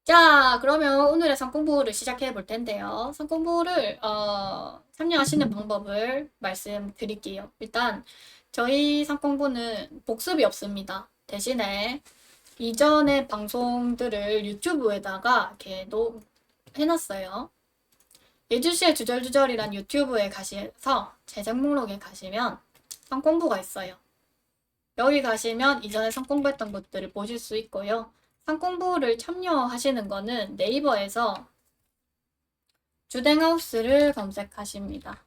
자, 그러면 오늘의 성공부를 시작해 볼 텐데요. 성공부를 참여하시는 방법을 말씀드릴게요. 일단 저희 성공부는 복습이 없습니다. 대신에 이전의 방송들을 유튜브에다가 이렇게 해놨어요. 예주시의 주절주절이란 유튜브에 가셔서 제작 목록에 가시면 성공부가 있어요. 여기 가시면 이전에 성공부했던 것들을 보실 수 있고요. 상공부를 참여하시는 거는 네이버에서 주댕하우스를 검색하십니다.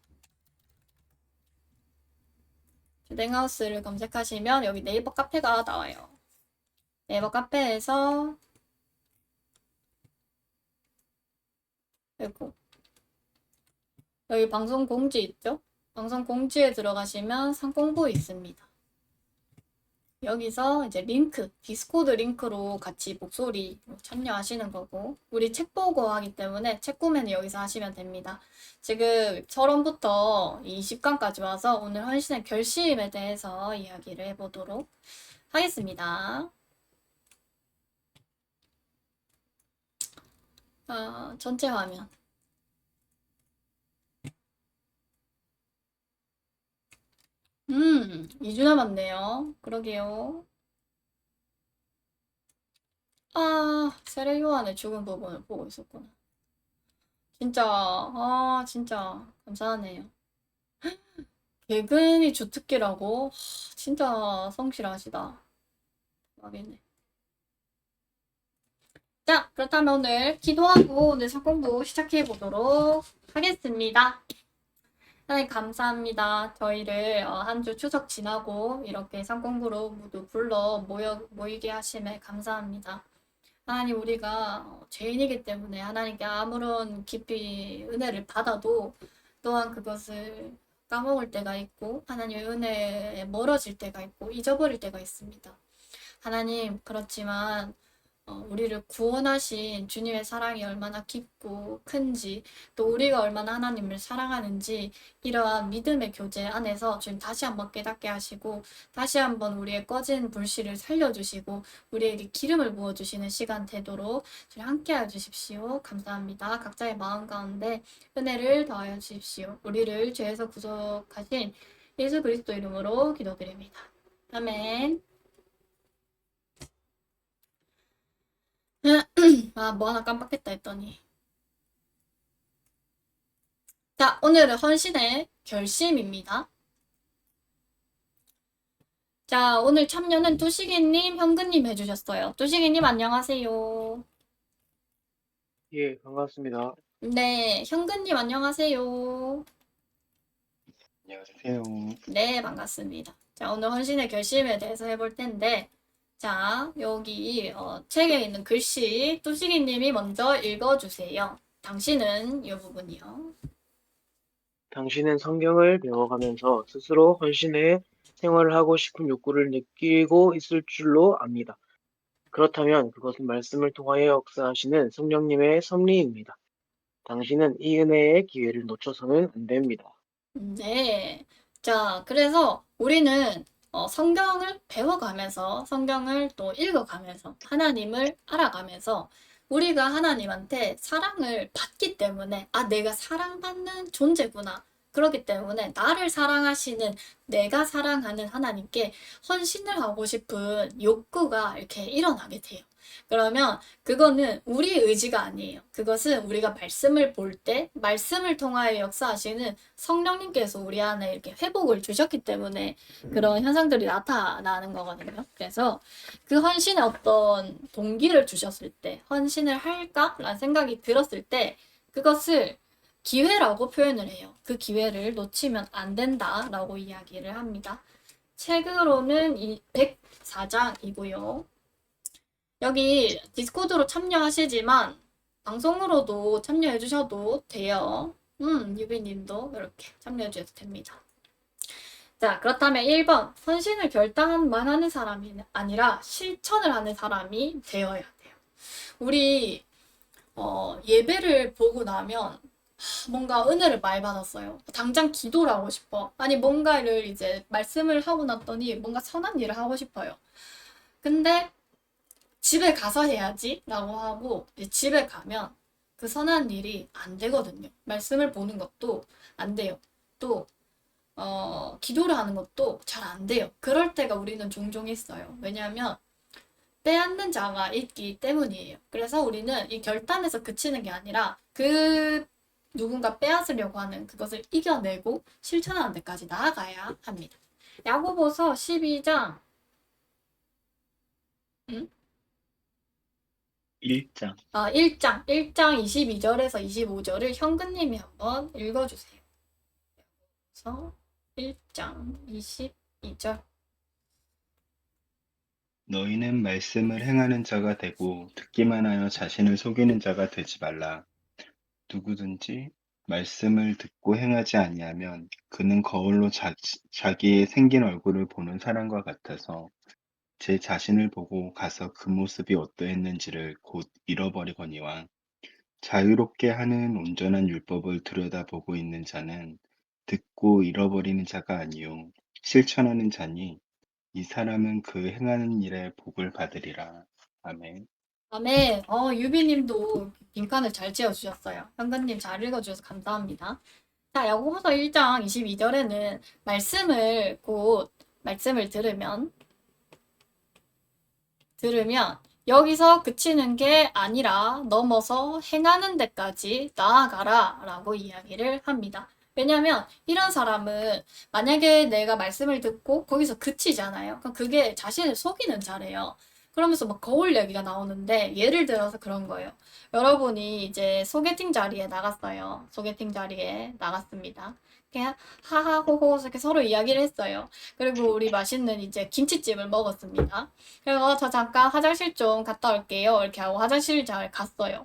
주댕하우스를 검색하시면 여기 네이버 카페가 나와요. 네이버 카페에서 그리고 여기 방송 공지 있죠? 방송 공지에 들어가시면 상공부 있습니다. 여기서 이제 링크, 디스코드 링크로 같이 목소리 참여하시는 거고, 우리 책 보고 하기 때문에 책 구매는 여기서 하시면 됩니다. 지금 서론부터 20강까지 와서 오늘 헌신의 결심에 대해서 이야기를 해보도록 하겠습니다. 전체 화면. 2주 남았네요. 그러게요. 세례 요한의 죽은 부분을 보고 있었구나. 진짜 감사하네요. 개근이 주특기라고? 진짜 성실하시다. 대박이네. 자, 그렇다면 오늘 기도하고 오늘 성공부 시작해 보도록 하겠습니다. 하나님 감사합니다. 저희를 한 주 추석 지나고 이렇게 성공부로 모두 모이게 하심에 감사합니다. 하나님 우리가 죄인이기 때문에 하나님께 아무런 깊이 은혜를 받아도 또한 그것을 까먹을 때가 있고 하나님의 은혜에 멀어질 때가 있고 잊어버릴 때가 있습니다. 하나님 그렇지만 우리를 구원하신 주님의 사랑이 얼마나 깊고 큰지 또 우리가 얼마나 하나님을 사랑하는지 이러한 믿음의 교제 안에서 주님 다시 한번 깨닫게 하시고 다시 한번 우리의 꺼진 불씨를 살려주시고 우리에게 기름을 부어주시는 시간 되도록 주님 함께하여 주십시오. 감사합니다. 각자의 마음 가운데 은혜를 더하여 주십시오. 우리를 죄에서 구속하신 예수 그리스도 이름으로 기도드립니다. 아멘. 뭐 하나 깜빡했다 했더니. 자, 오늘은 헌신의 결심입니다. 자, 오늘 참여는 뚜시기님, 현근님 해주셨어요. 뚜시기님 안녕하세요. 예, 반갑습니다. 네, 현근님 안녕하세요. 안녕하세요. 네, 반갑습니다. 자, 오늘 헌신의 결심에 대해서 해볼 텐데, 자, 여기 책에 있는 글씨 뚜시기님이 먼저 읽어주세요. 당신은 이 부분이요. 당신은 성경을 배워가면서 스스로 헌신의 생활을 하고 싶은 욕구를 느끼고 있을 줄로 압니다. 그렇다면 그것은 말씀을 통하여 역사하시는 성령님의 섭리입니다. 당신은 이 은혜의 기회를 놓쳐서는 안 됩니다. 네. 자, 그래서 우리는 성경을 배워가면서, 성경을 또 읽어가면서, 하나님을 알아가면서, 우리가 하나님한테 사랑을 받기 때문에, 내가 사랑받는 존재구나. 그렇기 때문에, 나를 사랑하시는, 내가 사랑하는 하나님께 헌신을 하고 싶은 욕구가 이렇게 일어나게 돼요. 그러면 그거는 우리 의지가 아니에요. 그것은 우리가 말씀을 볼 때, 말씀을 통하여 역사하시는 성령님께서 우리 안에 이렇게 회복을 주셨기 때문에 그런 현상들이 나타나는 거거든요. 그래서 그 헌신에 어떤 동기를 주셨을 때, 헌신을 할까라는 생각이 들었을 때, 그것을 기회라고 표현을 해요. 그 기회를 놓치면 안 된다라고 이야기를 합니다. 책으로는 104장이고요. 여기 디스코드로 참여하시지만 방송으로도 참여해 주셔도 돼요. 유비님도 이렇게 참여해 주셔도 됩니다. 자, 그렇다면 1번. 헌신을 결단만 하는 사람이 아니라 실천을 하는 사람이 되어야 돼요. 우리 예배를 보고 나면 뭔가 은혜를 많이 받았어요. 당장 기도를 하고 싶어. 아니 뭔가를 이제 말씀을 하고 났더니 뭔가 선한 일을 하고 싶어요. 근데 집에 가서 해야지 라고 하고 이제 집에 가면 그 선한 일이 안 되거든요. 말씀을 보는 것도 안 돼요. 또 기도를 하는 것도 잘 안 돼요. 그럴 때가 우리는 종종 있어요. 왜냐하면 빼앗는 자가 있기 때문이에요. 그래서 우리는 이 결단에서 그치는 게 아니라 그 누군가 빼앗으려고 하는 그것을 이겨내고 실천하는 데까지 나아가야 합니다. 야고보서 12장 1장. 1장 22절에서 25절을 현근님이 한번 읽어주세요. 그래서 1장 22절. 너희는 말씀을 행하는 자가 되고 듣기만 하여 자신을 속이는 자가 되지 말라. 누구든지 말씀을 듣고 행하지 아니하면 그는 거울로 자기의 생긴 얼굴을 보는 사람과 같아서 제 자신을 보고 가서 그 모습이 어떠했는지를 곧 잃어버리거니와 자유롭게 하는 온전한 율법을 들여다보고 있는 자는 듣고 잃어버리는 자가 아니요 실천하는 자니 이 사람은 그 행하는 일에 복을 받으리라. 아멘. 다음에 유비님도 빈칸을 잘 지어주셨어요. 현근님 잘 읽어주셔서 감사합니다. 자, 야고보서 1장 22절에는 말씀을 들으면 여기서 그치는 게 아니라 넘어서 행하는 데까지 나아가라 라고 이야기를 합니다. 왜냐면 이런 사람은 만약에 내가 말씀을 듣고 거기서 그치잖아요. 그럼 그게 자신을 속이는 자래요. 그러면서 막 거울 얘기가 나오는데 예를 들어서 그런 거예요. 여러분이 이제 소개팅 자리에 나갔어요. 소개팅 자리에 나갔습니다. 그냥 하하호호 이렇게 서로 이야기를 했어요. 그리고 우리 맛있는 이제 김치찜을 먹었습니다. 그래서 저 잠깐 화장실 좀 갔다 올게요. 이렇게 하고 화장실 잘 갔어요.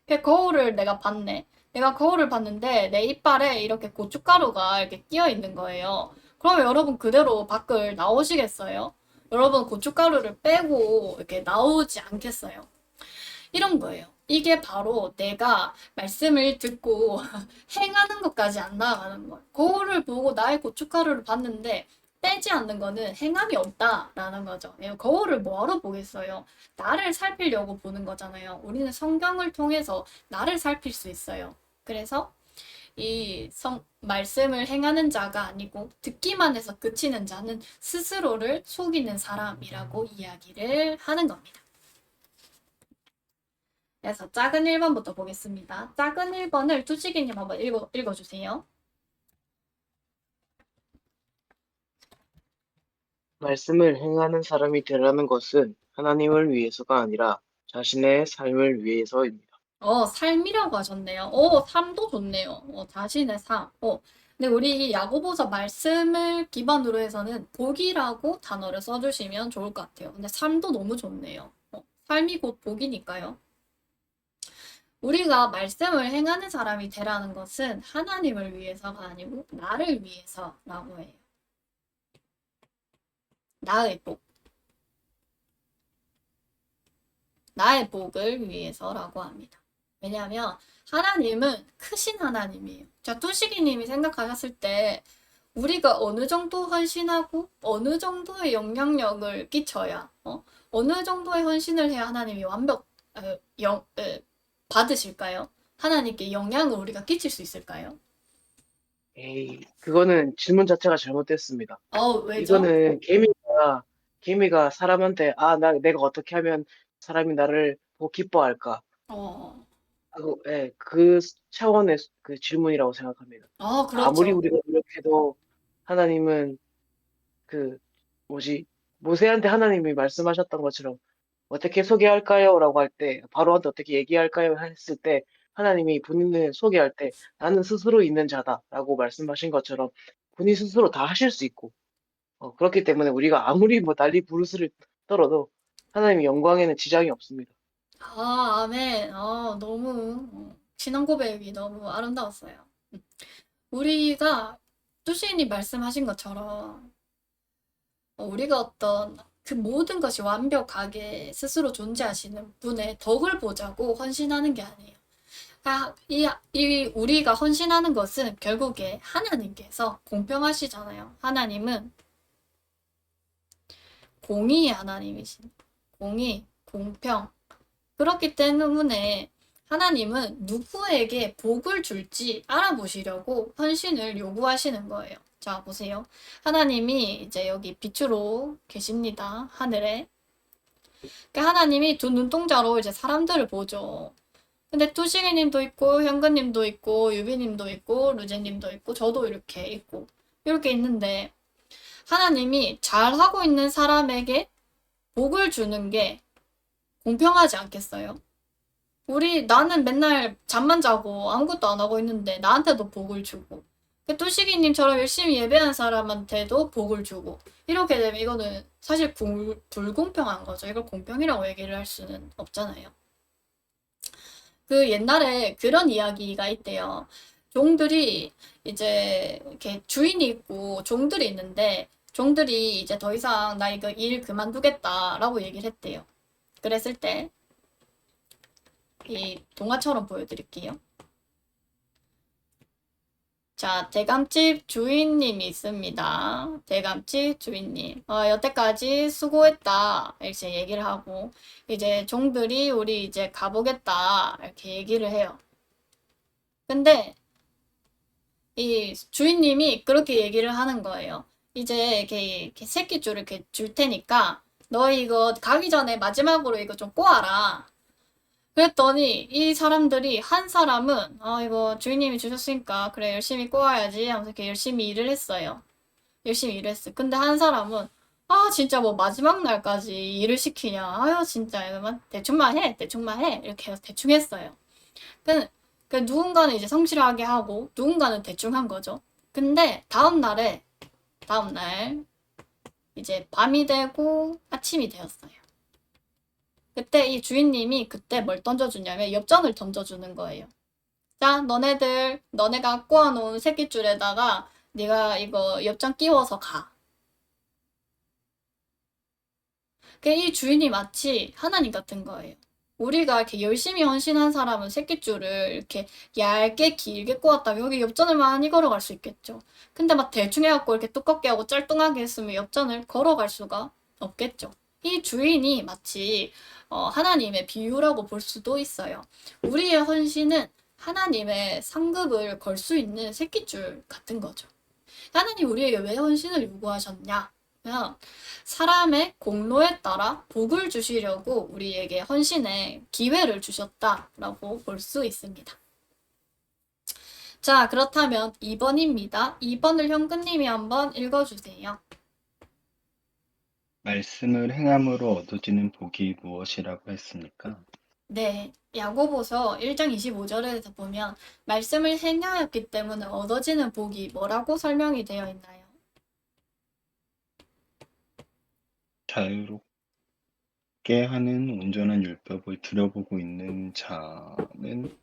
그 거울을 내가 봤네. 내가 거울을 봤는데 내 이빨에 이렇게 고춧가루가 이렇게 끼어 있는 거예요. 그러면 여러분 그대로 밖을 나오시겠어요? 여러분 고춧가루를 빼고 이렇게 나오지 않겠어요? 이런 거예요. 이게 바로 내가 말씀을 듣고 행하는 것까지 안 나아가는 거예요. 거울을 보고 나의 고춧가루를 봤는데 빼지 않는 거는 행함이 없다라는 거죠. 거울을 뭐하러 보겠어요? 나를 살피려고 보는 거잖아요. 우리는 성경을 통해서 나를 살필 수 있어요. 그래서 말씀을 행하는 자가 아니고 듣기만 해서 그치는 자는 스스로를 속이는 사람이라고 이야기를 하는 겁니다. 그래서 작은 1번부터 보겠습니다. 작은 1번을 투지기님 한번 읽어주세요. 말씀을 행하는 사람이 되라는 것은 하나님을 위해서가 아니라 자신의 삶을 위해서입니다. 삶이라고 하셨네요. 삶도 좋네요. 자신의 삶. 근데 우리 야고보서 말씀을 기반으로 해서는 복이라고 단어를 써주시면 좋을 것 같아요. 근데 삶도 너무 좋네요. 삶이 곧 복이니까요. 우리가 말씀을 행하는 사람이 되라는 것은 하나님을 위해서가 아니고 나를 위해서라고 해요. 나의 복. 나의 복을 위해서라고 합니다. 왜냐하면 하나님은 크신 하나님이에요. 자, 투시기님이 생각하셨을 때 우리가 어느 정도 헌신하고 어느 정도의 영향력을 끼쳐야 어느 정도의 헌신을 해야 하나님이 받으실까요? 하나님께 영향을 우리가 끼칠 수 있을까요? 에이, 그거는 질문 자체가 잘못됐습니다. 왜죠? 이거는 개미가 사람한테 내가 어떻게 하면 사람이 나를 보고 기뻐할까? 어, 그 차원의 그 질문이라고 생각합니다. 아무리 그렇죠. 우리가 노력해도 하나님은 그 뭐지? 모세한테 하나님이 말씀하셨던 것처럼 어떻게 소개할까요? 라고 할 때, 바로한테 어떻게 얘기할까요? 했을 때, 하나님이 본인을 소개할 때, 나는 스스로 있는 자다. 라고 말씀하신 것처럼, 본인 스스로 다 하실 수 있고, 그렇기 때문에 우리가 아무리 뭐 난리 부르스를 떨어도, 하나님의 영광에는 지장이 없습니다. 아멘. 너무 신앙 고백이 너무 아름다웠어요. 우리가 투시인이 말씀하신 것처럼 우리가 어떤 그 모든 것이 완벽하게 스스로 존재하시는 분의 덕을 보자고 헌신하는 게 아니에요. 우리가 헌신하는 것은 결국에 하나님께서 공평하시잖아요. 하나님은 공의의 하나님이신 공의, 공평. 그렇기 때문에 하나님은 누구에게 복을 줄지 알아보시려고 헌신을 요구하시는 거예요. 자, 보세요. 하나님이 이제 여기 빛으로 계십니다. 하늘에. 그러니까 하나님이 두 눈동자로 이제 사람들을 보죠. 근데 투시기님도 있고, 현근님도 있고, 유비님도 있고, 루제님도 있고, 저도 이렇게 있고, 이렇게 있는데, 하나님이 잘하고 있는 사람에게 복을 주는 게 공평하지 않겠어요? 나는 맨날 잠만 자고 아무것도 안 하고 있는데, 나한테도 복을 주고, 투시기님처럼 열심히 예배한 사람한테도 복을 주고, 이렇게 되면 이거는 사실 불공평한 거죠. 이걸 공평이라고 얘기를 할 수는 없잖아요. 그 옛날에 그런 이야기가 있대요. 종들이 이제 이렇게 주인이 있고 종들이 있는데 종들이 이제 더 이상 나 이거 일 그만두겠다라고 얘기를 했대요. 그랬을 때 이 동화처럼 보여드릴게요. 자, 대감집 주인님이 있습니다. 대감집 주인님. 여태까지 수고했다. 이렇게 얘기를 하고, 이제 종들이 우리 이제 가보겠다. 이렇게 얘기를 해요. 근데, 이 주인님이 그렇게 얘기를 하는 거예요. 이제 이렇게 새끼줄을 이렇게 줄 테니까, 너 이거 가기 전에 마지막으로 이거 좀 꼬아라. 그랬더니 이 사람들이 한 사람은 이거 주인님이 주셨으니까 그래 열심히 꼬아야지 하면서 이렇게 열심히 일을 했어요. 열심히 일을 했어. 근데 한 사람은 진짜 뭐 마지막 날까지 일을 시키냐. 아유 진짜 이거만 대충만 해 이렇게 해서 대충 했어요. 그 누군가는 이제 성실하게 하고 누군가는 대충 한 거죠. 근데 다음날 이제 밤이 되고 아침이 되었어요. 그때 이 주인님이 그때 뭘 던져주냐면 엽전을 던져주는 거예요. 자, 너네가 꼬아놓은 새끼줄에다가 네가 이거 엽전 끼워서 가. 이 주인이 마치 하나님 같은 거예요. 우리가 이렇게 열심히 헌신한 사람은 새끼줄을 이렇게 얇게 길게 꼬았다면 여기 엽전을 많이 걸어갈 수 있겠죠. 근데 막 대충 해갖고 이렇게 두껍게 하고 짤뚱하게 했으면 엽전을 걸어갈 수가 없겠죠. 이 주인이 마치 하나님의 비유라고 볼 수도 있어요. 우리의 헌신은 하나님의 상급을 걸 수 있는 새끼줄 같은 거죠. 하나님 우리에게 왜 헌신을 요구하셨냐? 그냥 사람의 공로에 따라 복을 주시려고 우리에게 헌신의 기회를 주셨다라고 볼 수 있습니다. 자, 그렇다면 2번입니다. 2번을 현근님이 한번 읽어주세요. 말씀을 행함으로 얻어지는 복이 무엇이라고 했습니까? 네, 야고보서 1장 25절에서 보면 말씀을 행하였기 때문에 얻어지는 복이 뭐라고 설명이 되어 있나요? 자유롭게 하는 온전한 율법을 들여보고 있는 자는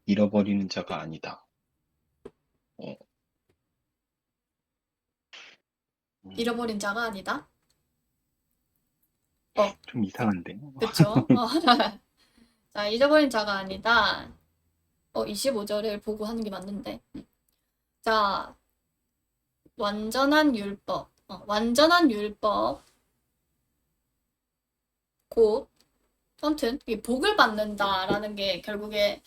잃어버리는 자가 아니다. 잃어버린 자가 아니다? 좀 이상한데? 그쵸? 자, 잊어버린 자가 아니다. 25절을 보고 하는 게 맞는데. 자, 완전한 율법. 완전한 율법. 곧, 아무튼, 이 복을 받는다라는 게 결국에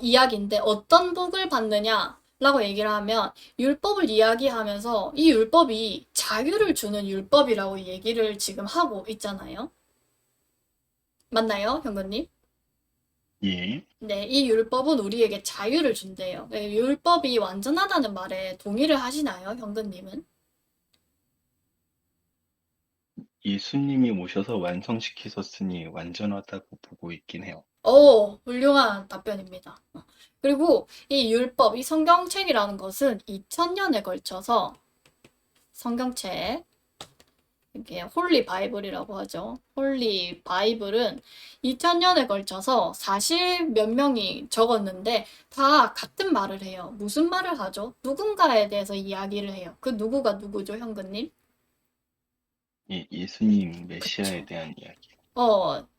이야기인데, 어떤 복을 받느냐라고 얘기를 하면, 율법을 이야기하면서 이 율법이 자유를 주는 율법이라고 얘기를 지금 하고 있잖아요. 맞나요, 현근님? 예. 네, 이 율법은 우리에게 자유를 준대요. 네, 율법이 완전하다는 말에 동의를 하시나요, 현근님은? 예수님이 오셔서 완성시키셨으니 완전하다고 보고 있긴 해요. 훌륭한 답변입니다. 그리고 이 율법, 이 성경책이라는 것은 2000년에 걸쳐서 성경책, 이게 홀리 바이블이라고 하죠. 홀리 바이블은 2000년에 걸쳐서 40 몇 명이 적었는데 다 같은 말을 해요. 무슨 말을 하죠? 누군가에 대해서 이야기를 해요. 그 누구가 누구죠, 현근님? 예수님 메시아에 그쵸. 대한 이야기.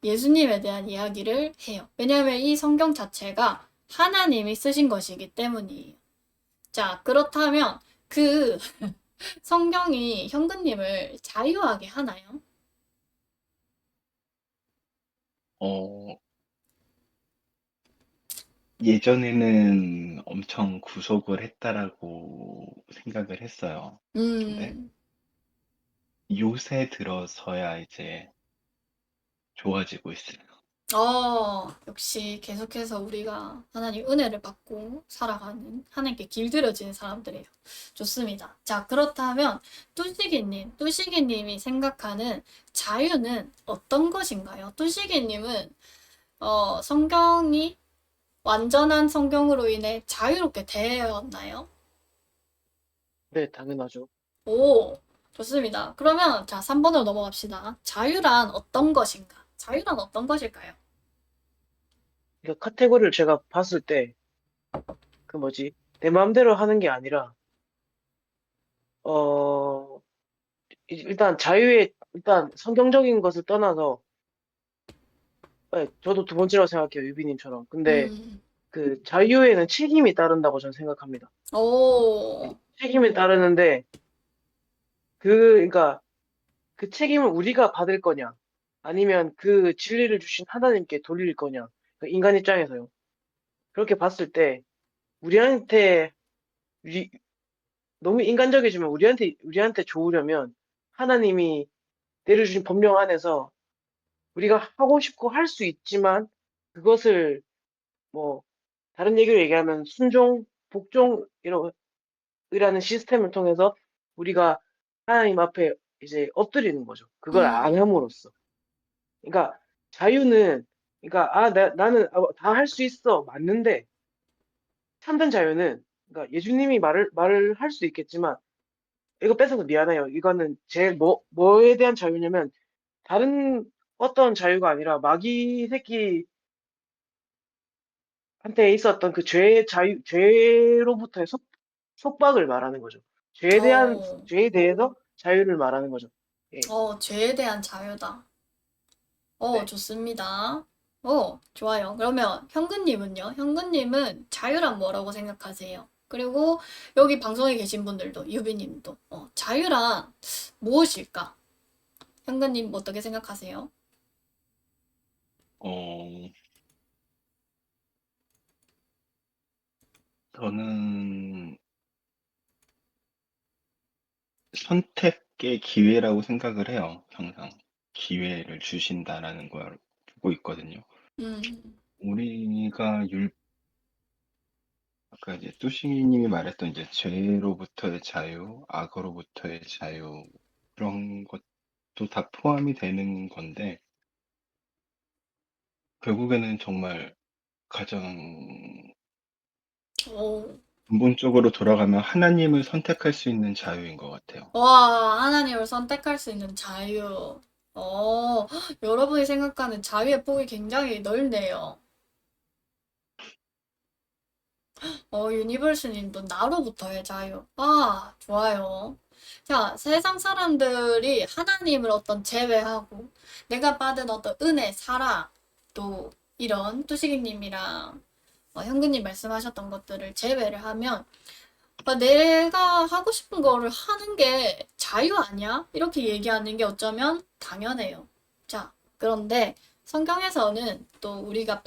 예수님에 대한 이야기를 해요. 왜냐하면 이 성경 자체가 하나님이 쓰신 것이기 때문이에요. 자, 그렇다면 그 성경이 현근님을 자유하게 하나요? 어, 예전에는 엄청 구속을 했다라고 생각을 했어요. 근데 음, 요새 들어서야 이제 좋아지고 있어요. 역시 계속해서 우리가 하나님 은혜를 받고 살아가는 하나님께 길들여지는 사람들이에요. 좋습니다. 자, 그렇다면 뚜시기님이 생각하는 자유는 어떤 것인가요? 뚜시기님은 성경이 완전한 성경으로 인해 자유롭게 되었나요? 네, 당연하죠. 오, 좋습니다. 그러면 자, 3번으로 넘어갑시다. 자유란 어떤 것인가? 자유란 어떤 것일까요? 그러니까 카테고리를 제가 봤을 때, 그 뭐지, 내 마음대로 하는 게 아니라, 어, 일단 일단 성경적인 것을 떠나서, 네, 저도 두 번째라고 생각해요, 유비님처럼. 근데 음, 그 자유에는 책임이 따른다고 저는 생각합니다. 오, 책임이 따르는데, 그러니까 그 책임을 우리가 받을 거냐, 아니면 그 진리를 주신 하나님께 돌릴 거냐, 그 인간 입장에서요. 그렇게 봤을 때, 우리한테, 우리- 너무 인간적이지만 우리한테 좋으려면 하나님이 내려주신 법령 안에서 우리가 하고 싶고 할 수 있지만 그것을 뭐, 다른 얘기로 얘기하면 순종, 복종, 이라는 시스템을 통해서 우리가 하나님 앞에 이제 엎드리는 거죠. 그걸 안 음, 함으로써. 그러니까 자유는 그러니까 나는 다 할 수 있어 맞는데 참된 자유는 그러니까 예수님이 말을 할 수 있겠지만 이거 뺏어서 미안해요. 이거는 제 뭐에 대한 자유냐면 다른 어떤 자유가 아니라 마귀 새끼한테 있었던 그 죄로부터의 속박을 말하는 거죠. 어, 죄에 대해서 자유를 말하는 거죠. 예, 죄에 대한 자유다. 네. 좋습니다. 좋아요. 그러면 현근님은요? 현근님은 자유란 뭐라고 생각하세요? 그리고 여기 방송에 계신 분들도, 유비님도, 자유란 무엇일까? 현근님 어떻게 생각하세요? 어, 저는 선택의 기회라고 생각을 해요. 항상 기회를 주신다라는 걸 보고 있거든요. 음, 우리가 아까 이제 뚜시님이 말했던 이제 죄로부터의 자유, 악으로부터의 자유 그런 것도 다 포함이 되는 건데 결국에는 정말 가장 오, 근본적으로 돌아가면 하나님을 선택할 수 있는 자유인 것 같아요. 와, 하나님을 선택할 수 있는 자유. 여러분이 생각하는 자유의 폭이 굉장히 넓네요. 유니버스님도 나로부터의 자유. 좋아요. 자, 세상 사람들이 하나님을 어떤 제외하고 내가 받은 어떤 은혜, 사랑, 또 이런 뚜시기님이랑 현근님 말씀하셨던 것들을 제외를 하면 내가 하고 싶은 거를 하는 게 자유 아니야? 이렇게 얘기하는 게 어쩌면 당연해요. 자, 그런데 성경에서는 또 우리가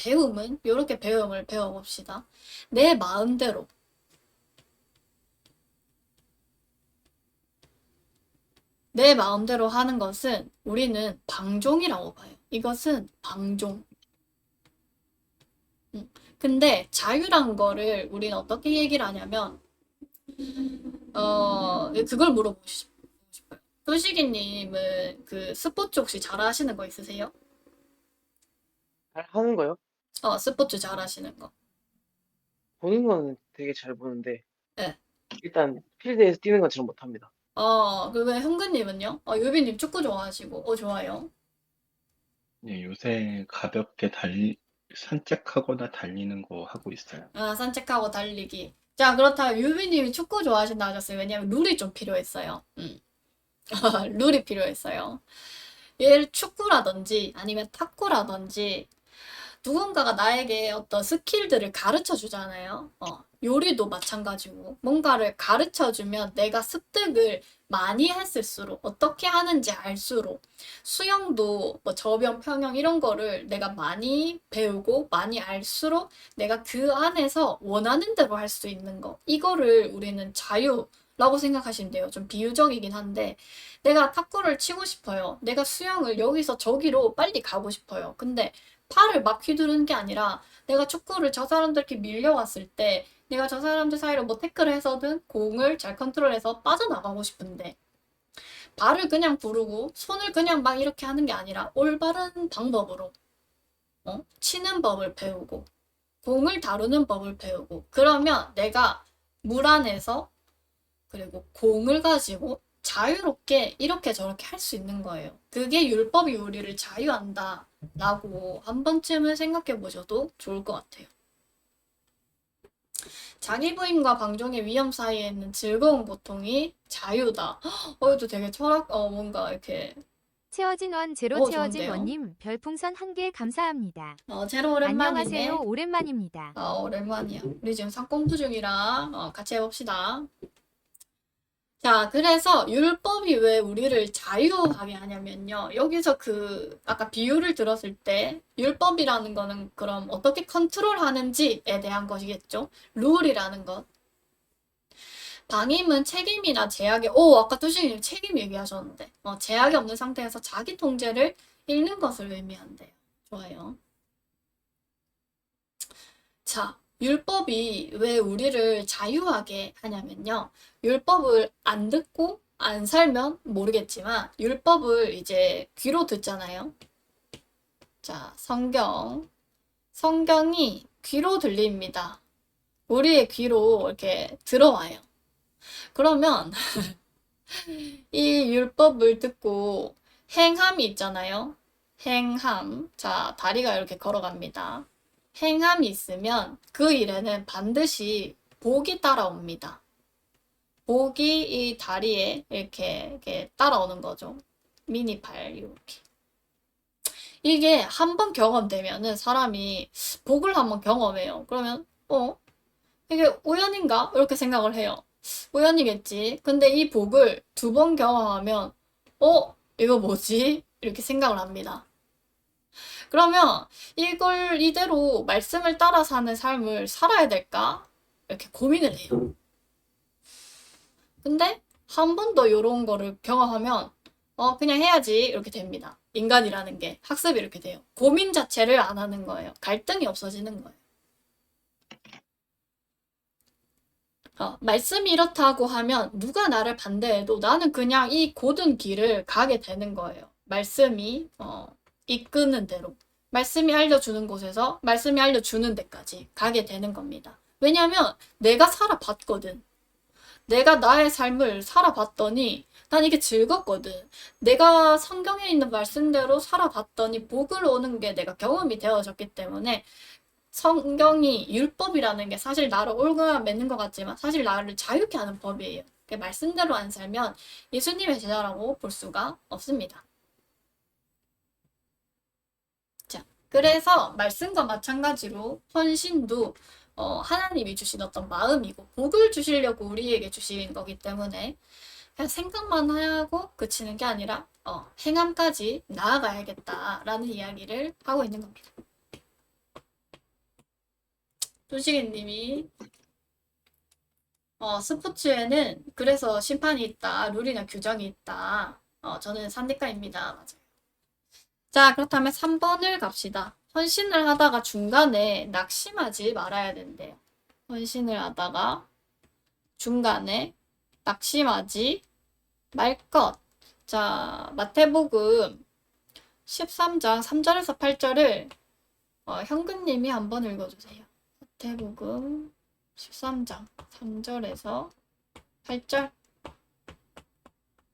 이렇게 배움을 배워봅시다. 내 마음대로, 내 마음대로 하는 것은 우리는 방종이라고 봐요. 이것은 방종. 음. 근데 자유란 거를 우리는 어떻게 얘기를 하냐면, 그걸 물어보고 싶어요. 소식이님은 그 스포츠 혹시 잘하시는 거 있으세요? 잘 하는 거요? 스포츠 잘하시는 거. 보는 거는 되게 잘 보는데 네. 일단 필드에서 뛰는 건 잘 못합니다. 그러면 현근님은요? 유빈님 축구 좋아하시고, 좋아요. 예, 요새 가볍게 산책하거나 달리는 거 하고 있어요. 산책하고 달리기. 자, 그렇다면 유빈님이 축구 좋아하신다 하셨어요. 왜냐면 룰이 좀 필요했어요. 룰이 필요했어요. 축구라든지 아니면 탁구라든지 누군가가 나에게 어떤 스킬들을 가르쳐 주잖아요. 요리도 마찬가지고 뭔가를 가르쳐 주면 내가 습득을 많이 했을수록 어떻게 하는지 알수록 수영도 뭐 저병, 평영 이런 거를 내가 많이 배우고 많이 알수록 내가 그 안에서 원하는 대로 할 수 있는 거. 이거를 우리는 자유라고 생각하시면 돼요. 좀 비유적이긴 한데 내가 탁구를 치고 싶어요. 내가 수영을 여기서 저기로 빨리 가고 싶어요. 근데 팔을 막 휘두르는 게 아니라 내가 축구를 저 사람들께 밀려왔을 때 내가 저 사람들 사이로 뭐 태클을 해서든 공을 잘 컨트롤해서 빠져나가고 싶은데 발을 그냥 부르고 손을 그냥 막 이렇게 하는 게 아니라 올바른 방법으로 치는 법을 배우고 공을 다루는 법을 배우고 그러면 내가 물 안에서 그리고 공을 가지고 자유롭게 이렇게 저렇게 할 수 있는 거예요. 그게 율법이 우리를 자유한다 라고 한 번쯤은 생각해 보셔도 좋을 것 같아요. 자기 부인과 방종의 위험 사이에 있는 즐거운 고통이 자유다. 이것도 되게 뭔가 이렇게, 채어진 원 제로 채어진 좋은데요? 원님 별풍선 1개 감사합니다. 제로 오랜만이네. 안녕하세요. 오랜만입니다. 오랜만이야. 우리 지금 상공부 중이라 같이 해봅시다. 자, 그래서 율법이 왜 우리를 자유하게 하냐면요. 여기서 아까 비유를 들었을 때, 율법이라는 거는 그럼 어떻게 컨트롤 하는지에 대한 것이겠죠. 룰이라는 것. 방임은 책임이나 아까 두식님 책임 얘기하셨는데, 제약이 없는 상태에서 자기 통제를 잃는 것을 의미한대요. 좋아요. 자, 율법이 왜 우리를 자유하게 하냐면요. 율법을 안 듣고 안 살면 모르겠지만 율법을 이제 귀로 듣잖아요. 자, 성경이 귀로 들립니다. 우리의 귀로 이렇게 들어와요. 그러면 이 율법을 듣고 행함이 있잖아요. 행함. 자, 다리가 이렇게 걸어갑니다. 행함이 있으면 그 일에는 반드시 복이 따라옵니다. 복이 이 다리에 이렇게 따라오는 거죠. 미니발 이렇게. 이게 한 번 경험되면은 사람이 복을 한번 경험해요. 그러면 이게 우연인가? 이렇게 생각을 해요. 우연이겠지. 근데 이 복을 2번 경험하면 이거 뭐지? 이렇게 생각을 합니다. 그러면 이걸 이대로 말씀을 따라 사는 삶을 살아야 될까? 이렇게 고민을 해요. 근데 한 번 더 이런 거를 경험하면 그냥 해야지 이렇게 됩니다. 인간이라는 게 학습이 이렇게 돼요. 고민 자체를 안 하는 거예요. 갈등이 없어지는 거예요. 말씀이 이렇다고 하면 누가 나를 반대해도 나는 그냥 이 고든 길을 가게 되는 거예요. 말씀이 이끄는 대로. 말씀이 알려주는 곳에서 말씀이 알려주는 데까지 가게 되는 겁니다. 왜냐하면 내가 살아봤거든. 내가 나의 삶을 살아봤더니 난 이게 즐겁거든. 내가 성경에 있는 말씀대로 살아봤더니 복을 오는 게 내가 경험이 되어졌기 때문에 성경이 율법이라는 게 사실 나를 옳거나 맺는 것 같지만 사실 나를 자유케 하는 법이에요. 말씀대로 안 살면 예수님의 제자라고 볼 수가 없습니다. 자, 그래서 말씀과 마찬가지로 헌신도 하나님이 주신 어떤 마음이고 복을 주시려고 우리에게 주신 거기 때문에 그냥 생각만 하고 그치는 게 아니라 행함까지 나아가야겠다라는 이야기를 하고 있는 겁니다. 조시기님이 스포츠에는 그래서 심판이 있다, 룰이나 규정이 있다. 저는 산디과입니다. 맞아요. 자, 그렇다면 3번을 갑시다. 헌신을 하다가 중간에 낙심하지 말아야 된대요. 헌신을 하다가 중간에 낙심하지 말 것. 자, 마태복음 13장 3절에서 8절을 현근님이 한번 읽어주세요. 마태복음 13장 3절에서 8절.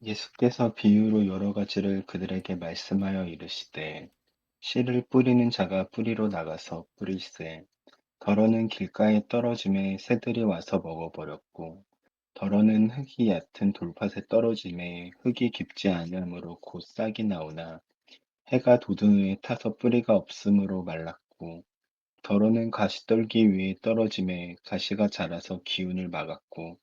예수께서 비유로 여러 가지를 그들에게 말씀하여 이르시되 씨를 뿌리는 자가 뿌리로 나가서 뿌릴새 덜어는 길가에 떨어짐에 새들이 와서 먹어버렸고 덜어는 흙이 얕은 돌밭에 떨어짐에 흙이 깊지 아니하므로 곧 싹이 나오나 해가 돋은 후에 타서 뿌리가 없으므로 말랐고 막았고 더러는 가시떨기 위에 떨어짐에 가시가 자라서 기운을 막았고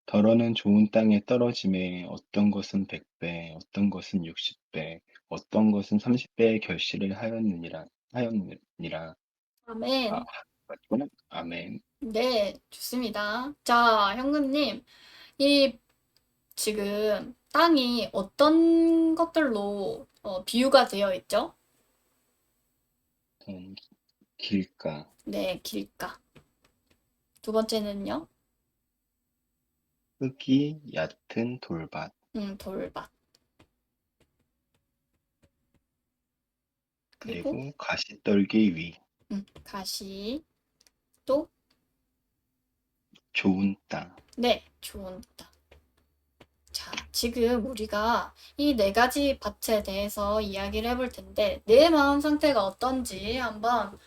더러는 좋은 땅에 떨어짐에 어떤 것은 100배, 어떤 것은 60배, 어떤 것은 30배의 결실을 하였느니라. 아, 아멘. 맞구나. 아멘. 네, 좋습니다. 자, 현근님, 이 지금 땅이 어떤 것들로 비유가 되어 있죠? 음, 길가, 네, 길가. 두 번째는요? 흙이 얕은 돌밭, 돌밭. 그리고 그리고 가시떨기 위, 가시. 또, 좋은 땅. 네, 좋은 땅. 자, 지금 우리가 이 네 가지 밭에 대해서 이야기를 해볼 텐데, 내 마음 상태가 어떤지 한번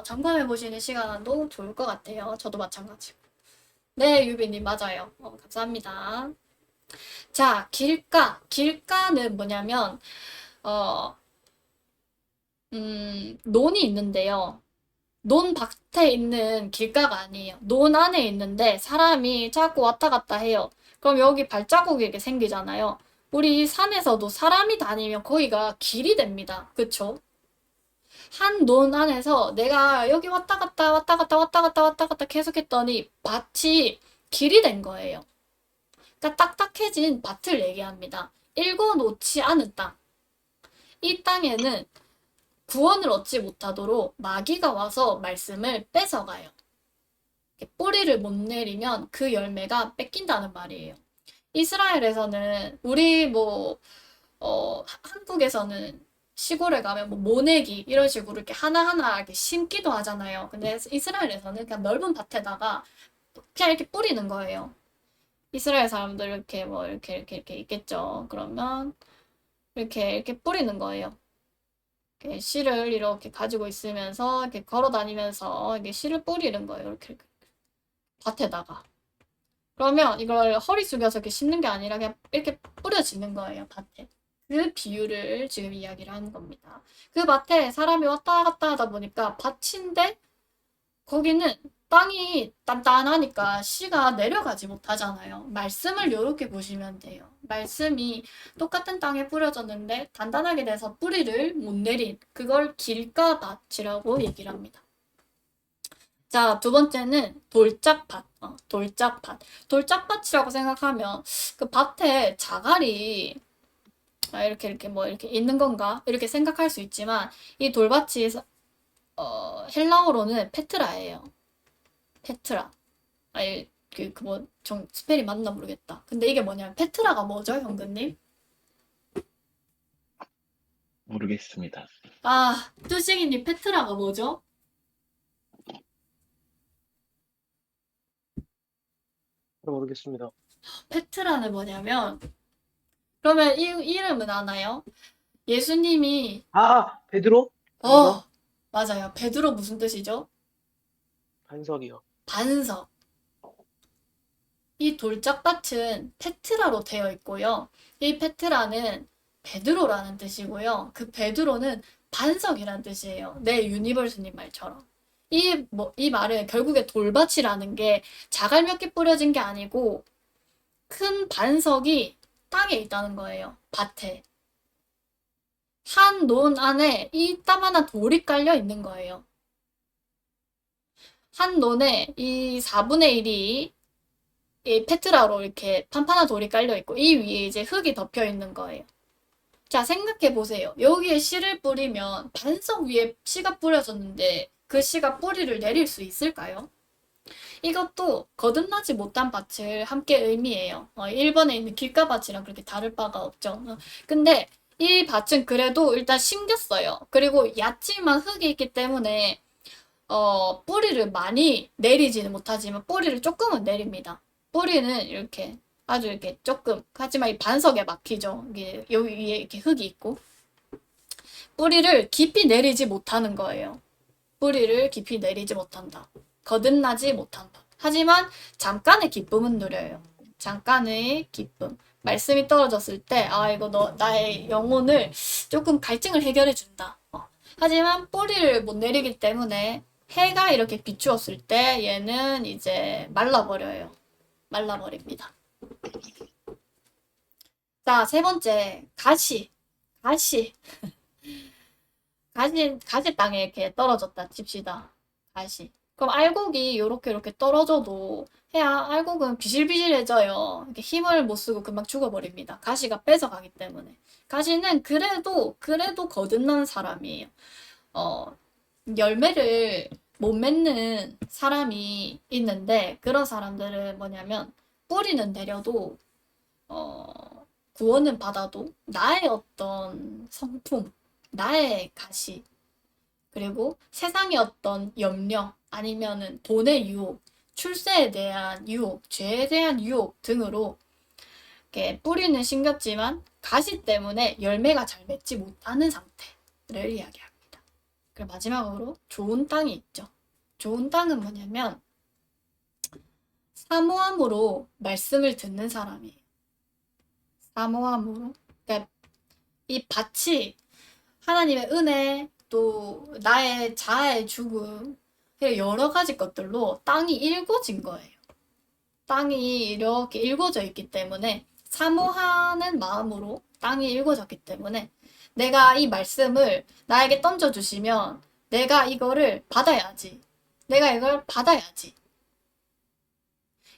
점검해 보시는 시간도 좋을 것 같아요. 저도 마찬가지고. 네, 유빈님, 맞아요. 감사합니다. 자, 길가. 길가는 뭐냐면, 어, 논이 있는데요. 논 밭에 있는 길가가 아니에요. 논 안에 있는데 사람이 자꾸 왔다 갔다 해요. 그럼 여기 발자국이 이렇게 생기잖아요. 우리 산에서도 사람이 다니면 거기가 길이 됩니다. 그쵸? 한 논 안에서 내가 여기 왔다 갔다 왔다 갔다 왔다 갔다 왔다 갔다 계속 했더니 밭이 길이 된 거예요. 그러니까 딱딱해진 밭을 얘기합니다. 읽어놓지 않은 땅. 이 땅에는 구원을 얻지 못하도록 마귀가 와서 말씀을 뺏어가요. 뿌리를 못 내리면 그 열매가 뺏긴다는 말이에요. 이스라엘에서는 우리 한국에서는 시골에 가면 모내기 이런 식으로 이렇게 하나하나 이렇게 심기도 하잖아요. 근데 이스라엘에서는 그냥 넓은 밭에다가 그냥 이렇게 뿌리는 거예요. 이스라엘 사람들 이렇게 이렇게 있겠죠. 그러면 이렇게 뿌리는 거예요. 이렇게 씨를 이렇게 가지고 있으면서 이렇게 걸어 다니면서 이게 씨를 뿌리는 거예요. 이렇게 밭에다가. 그러면 이걸 허리 숙여서 이렇게 심는 게 아니라 그냥 이렇게 뿌려지는 거예요, 밭에. 그 비유를 지금 이야기를 하는 겁니다. 그 밭에 사람이 왔다 갔다 하다 보니까 밭인데 거기는 땅이 단단하니까 씨가 내려가지 못하잖아요. 말씀을 이렇게 보시면 돼요. 말씀이 똑같은 땅에 뿌려졌는데 단단하게 돼서 뿌리를 못 내린 그걸 길가밭이라고 얘기를 합니다. 자, 두 번째는 돌짝밭. 돌짝밭. 돌짝밭이라고 생각하면 그 밭에 자갈이 이렇게 있는 건가? 이렇게 생각할 수 있지만 이 돌밭이 헬라어로는 페트라예요. 페트라. 아니, 스펠이 맞나 모르겠다. 근데 이게 뭐냐면, 페트라가 뭐죠, 현근님? 모르겠습니다. 아, 뚜식이님, 페트라가 뭐죠? 모르겠습니다. 페트라는 뭐냐면, 그러면 이 이름은 아나요? 예수님이, 아, 베드로? 반석? 맞아요. 베드로 무슨 뜻이죠? 반석이요. 반석. 이 돌짝밭은 페트라로 되어 있고요. 이 페트라는 베드로라는 뜻이고요. 그 베드로는 반석이라는 뜻이에요. 네, 유니버스님 말처럼. 이 말은 결국에 돌밭이라는 게 자갈 몇 개 뿌려진 게 아니고 큰 반석이 땅에 있다는 거예요. 밭에. 한 논 안에 이따만한 돌이 깔려 있는 거예요. 한 논에 이 4분의 1이 이 페트라로 이렇게 판판한 돌이 깔려 있고 이 위에 이제 흙이 덮여 있는 거예요. 자, 생각해 보세요. 여기에 씨를 뿌리면 반석 위에 씨가 뿌려졌는데 그 씨가 뿌리를 내릴 수 있을까요? 이것도 거듭나지 못한 밭을 함께 의미해요. 1번에 있는 길가밭이랑 그렇게 다를 바가 없죠. 근데 이 밭은 그래도 일단 심겼어요. 그리고 얕지만 흙이 있기 때문에 뿌리를 많이 내리지는 못하지만 뿌리를 조금은 내립니다. 뿌리는 이렇게 아주 이렇게 조금, 하지만 이 반석에 막히죠. 이게 여기 위에 이렇게 흙이 있고 뿌리를 깊이 내리지 못하는 거예요. 뿌리를 깊이 내리지 못한다. 거듭나지 못한다. 하지만 잠깐의 기쁨은 누려요. 잠깐의 기쁨. 말씀이 떨어졌을 때, 이거 나의 영혼을 조금 갈증을 해결해 준다. 하지만 뿌리를 못 내리기 때문에 해가 이렇게 비추었을 때 얘는 이제 말라버려요. 말라버립니다. 자, 세 번째, 가시. 가시. 가시 땅에 이렇게 떨어졌다 칩시다. 가시. 그럼 알곡이 이렇게 떨어져도 해야 알곡은 비실비실해져요. 이렇게 힘을 못 쓰고 금방 죽어버립니다. 가시가 뺏어가기 때문에. 가시는 그래도 거듭나는 사람이에요. 열매를 못 맺는 사람이 있는데 그런 사람들은 뭐냐면 뿌리는 내려도 구원은 받아도 나의 어떤 성품, 나의 가시, 그리고 세상의 어떤 염려, 아니면은 돈의 유혹, 출세에 대한 유혹, 죄에 대한 유혹 등으로 이렇게 뿌리는 심겼지만 가시 때문에 열매가 잘 맺지 못하는 상태를 이야기합니다. 그리고 마지막으로 좋은 땅이 있죠. 좋은 땅은 뭐냐면 사모함으로 말씀을 듣는 사람이에요. 사모함으로. 그러니까 이 밭이 하나님의 은혜, 또 나의 자아의 죽음, 여러 가지 것들로 땅이 일궈진 거예요. 땅이 이렇게 일궈져 있기 때문에 사모하는 마음으로 땅이 일궈졌기 때문에 내가 이 말씀을 나에게 던져주시면 내가 이거를 받아야지. 내가 이걸 받아야지.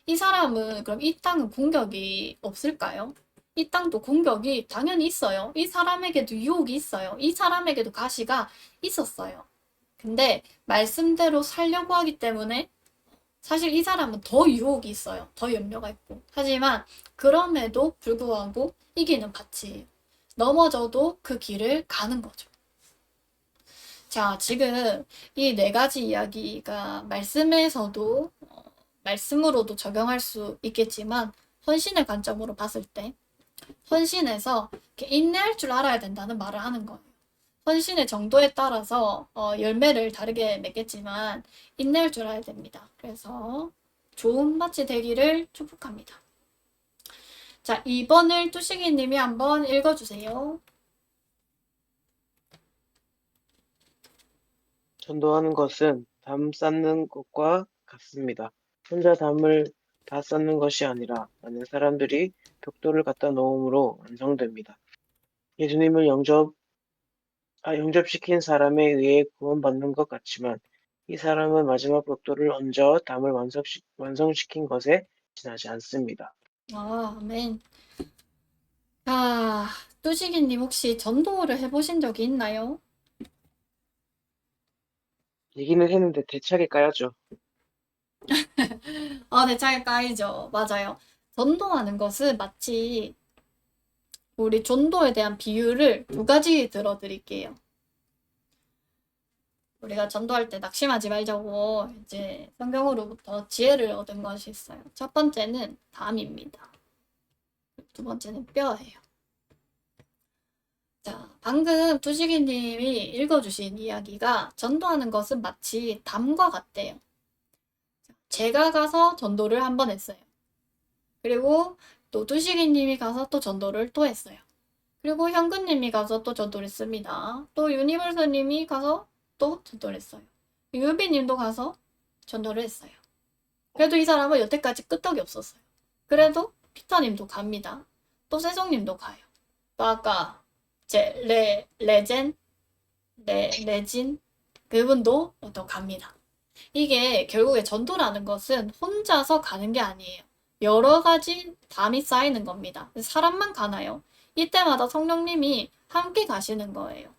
이 사람은 그럼 이 땅은 공격이 없을까요? 이 땅도 공격이 당연히 있어요. 이 사람에게도 유혹이 있어요. 이 사람에게도 가시가 있었어요. 근데 말씀대로 살려고 하기 때문에 사실 이 사람은 더 유혹이 있어요. 더 염려가 있고. 하지만 그럼에도 불구하고 이기는 밭이에요. 넘어져도 그 길을 가는 거죠. 자, 지금 이 네 가지 이야기가 말씀에서도 말씀으로도 적용할 수 있겠지만 헌신의 관점으로 봤을 때 헌신에서 이렇게 인내할 줄 알아야 된다는 말을 하는 거예요. 헌신의 정도에 따라서 열매를 다르게 맺겠지만 인내할 줄 알아야 됩니다. 그래서 좋은 밭이 되기를 축복합니다. 자, 2번을 뚜시기 님이 한번 읽어주세요. 전도하는 것은 담 쌓는 것과 같습니다. 혼자 담을 다 쌓는 것이 아니라 많은 사람들이 벽돌을 갖다 놓음으로 완성됩니다. 예수님을 영접시킨 사람에 의해 구원받는 것 같지만 이 사람은 마지막 벽돌을 얹어 담을 완성시킨 것에 지나지 않습니다. 아멘. 아, 뚜시기 님 혹시 전도를 해보신 적이 있나요? 얘기는 했는데 대차게 까야죠. 대차게 까이죠. 맞아요. 전도하는 것은 마치 우리 전도에 대한 비유를 두 가지 들어드릴게요. 우리가 전도할 때 낙심하지 말자고 이제 성경으로부터 지혜를 얻은 것이 있어요. 첫 번째는 담입니다. 두 번째는 뼈예요. 자, 방금 두시기님이 읽어주신 이야기가 전도하는 것은 마치 담과 같대요. 제가 가서 전도를 한 번 했어요. 그리고 또 두시기님이 가서 또 전도를 또 했어요. 그리고 현근님이 가서 또 전도를 했습니다. 또 유니버스님이 가서 또 전도를 했어요. 유비님도 가서 전도를 했어요. 그래도 이 사람은 여태까지 끄떡이 없었어요. 그래도 피터님도 갑니다. 또 세종님도 가요. 또 아까 레진 그분도 또 갑니다. 이게 결국에 전도라는 것은 혼자서 가는 게 아니에요. 여러 가지 담이 쌓이는 겁니다. 사람만 가나요? 이때마다 성령님이 함께 가시는 거예요.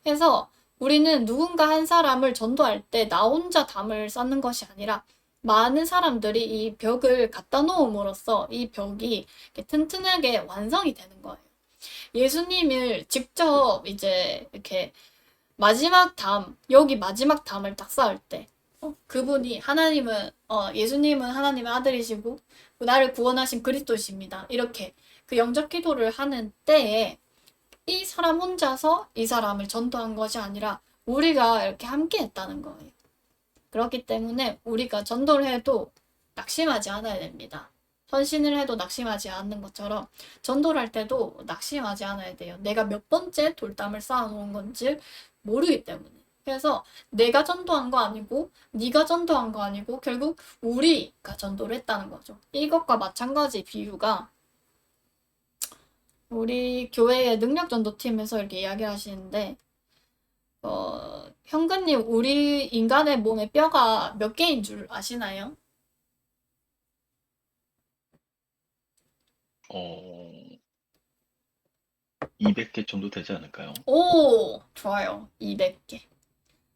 그래서 우리는 누군가 한 사람을 전도할 때 나 혼자 담을 쌓는 것이 아니라 많은 사람들이 이 벽을 갖다 놓음으로써 이 벽이 이렇게 튼튼하게 완성이 되는 거예요. 예수님을 직접 이제 이렇게 마지막 담, 여기 마지막 담을 딱 쌓을 때 그분이 예수님은 하나님의 아들이시고 나를 구원하신 그리스도십니다. 이렇게 그 영접 기도를 하는 때에 이 사람 혼자서 이 사람을 전도한 것이 아니라 우리가 이렇게 함께 했다는 거예요. 그렇기 때문에 우리가 전도를 해도 낙심하지 않아야 됩니다. 헌신을 해도 낙심하지 않는 것처럼 전도를 할 때도 낙심하지 않아야 돼요. 내가 몇 번째 돌담을 쌓아놓은 건지 모르기 때문에. 그래서 내가 전도한 거 아니고 네가 전도한 거 아니고 결국 우리가 전도를 했다는 거죠. 이것과 마찬가지 비유가 우리 교회의 능력전도팀에서 이렇게 이야기를 하시는데 현근님, 우리 인간의 몸에 뼈가 몇 개인 줄 아시나요? 200개 정도 되지 않을까요? 오, 좋아요. 200개.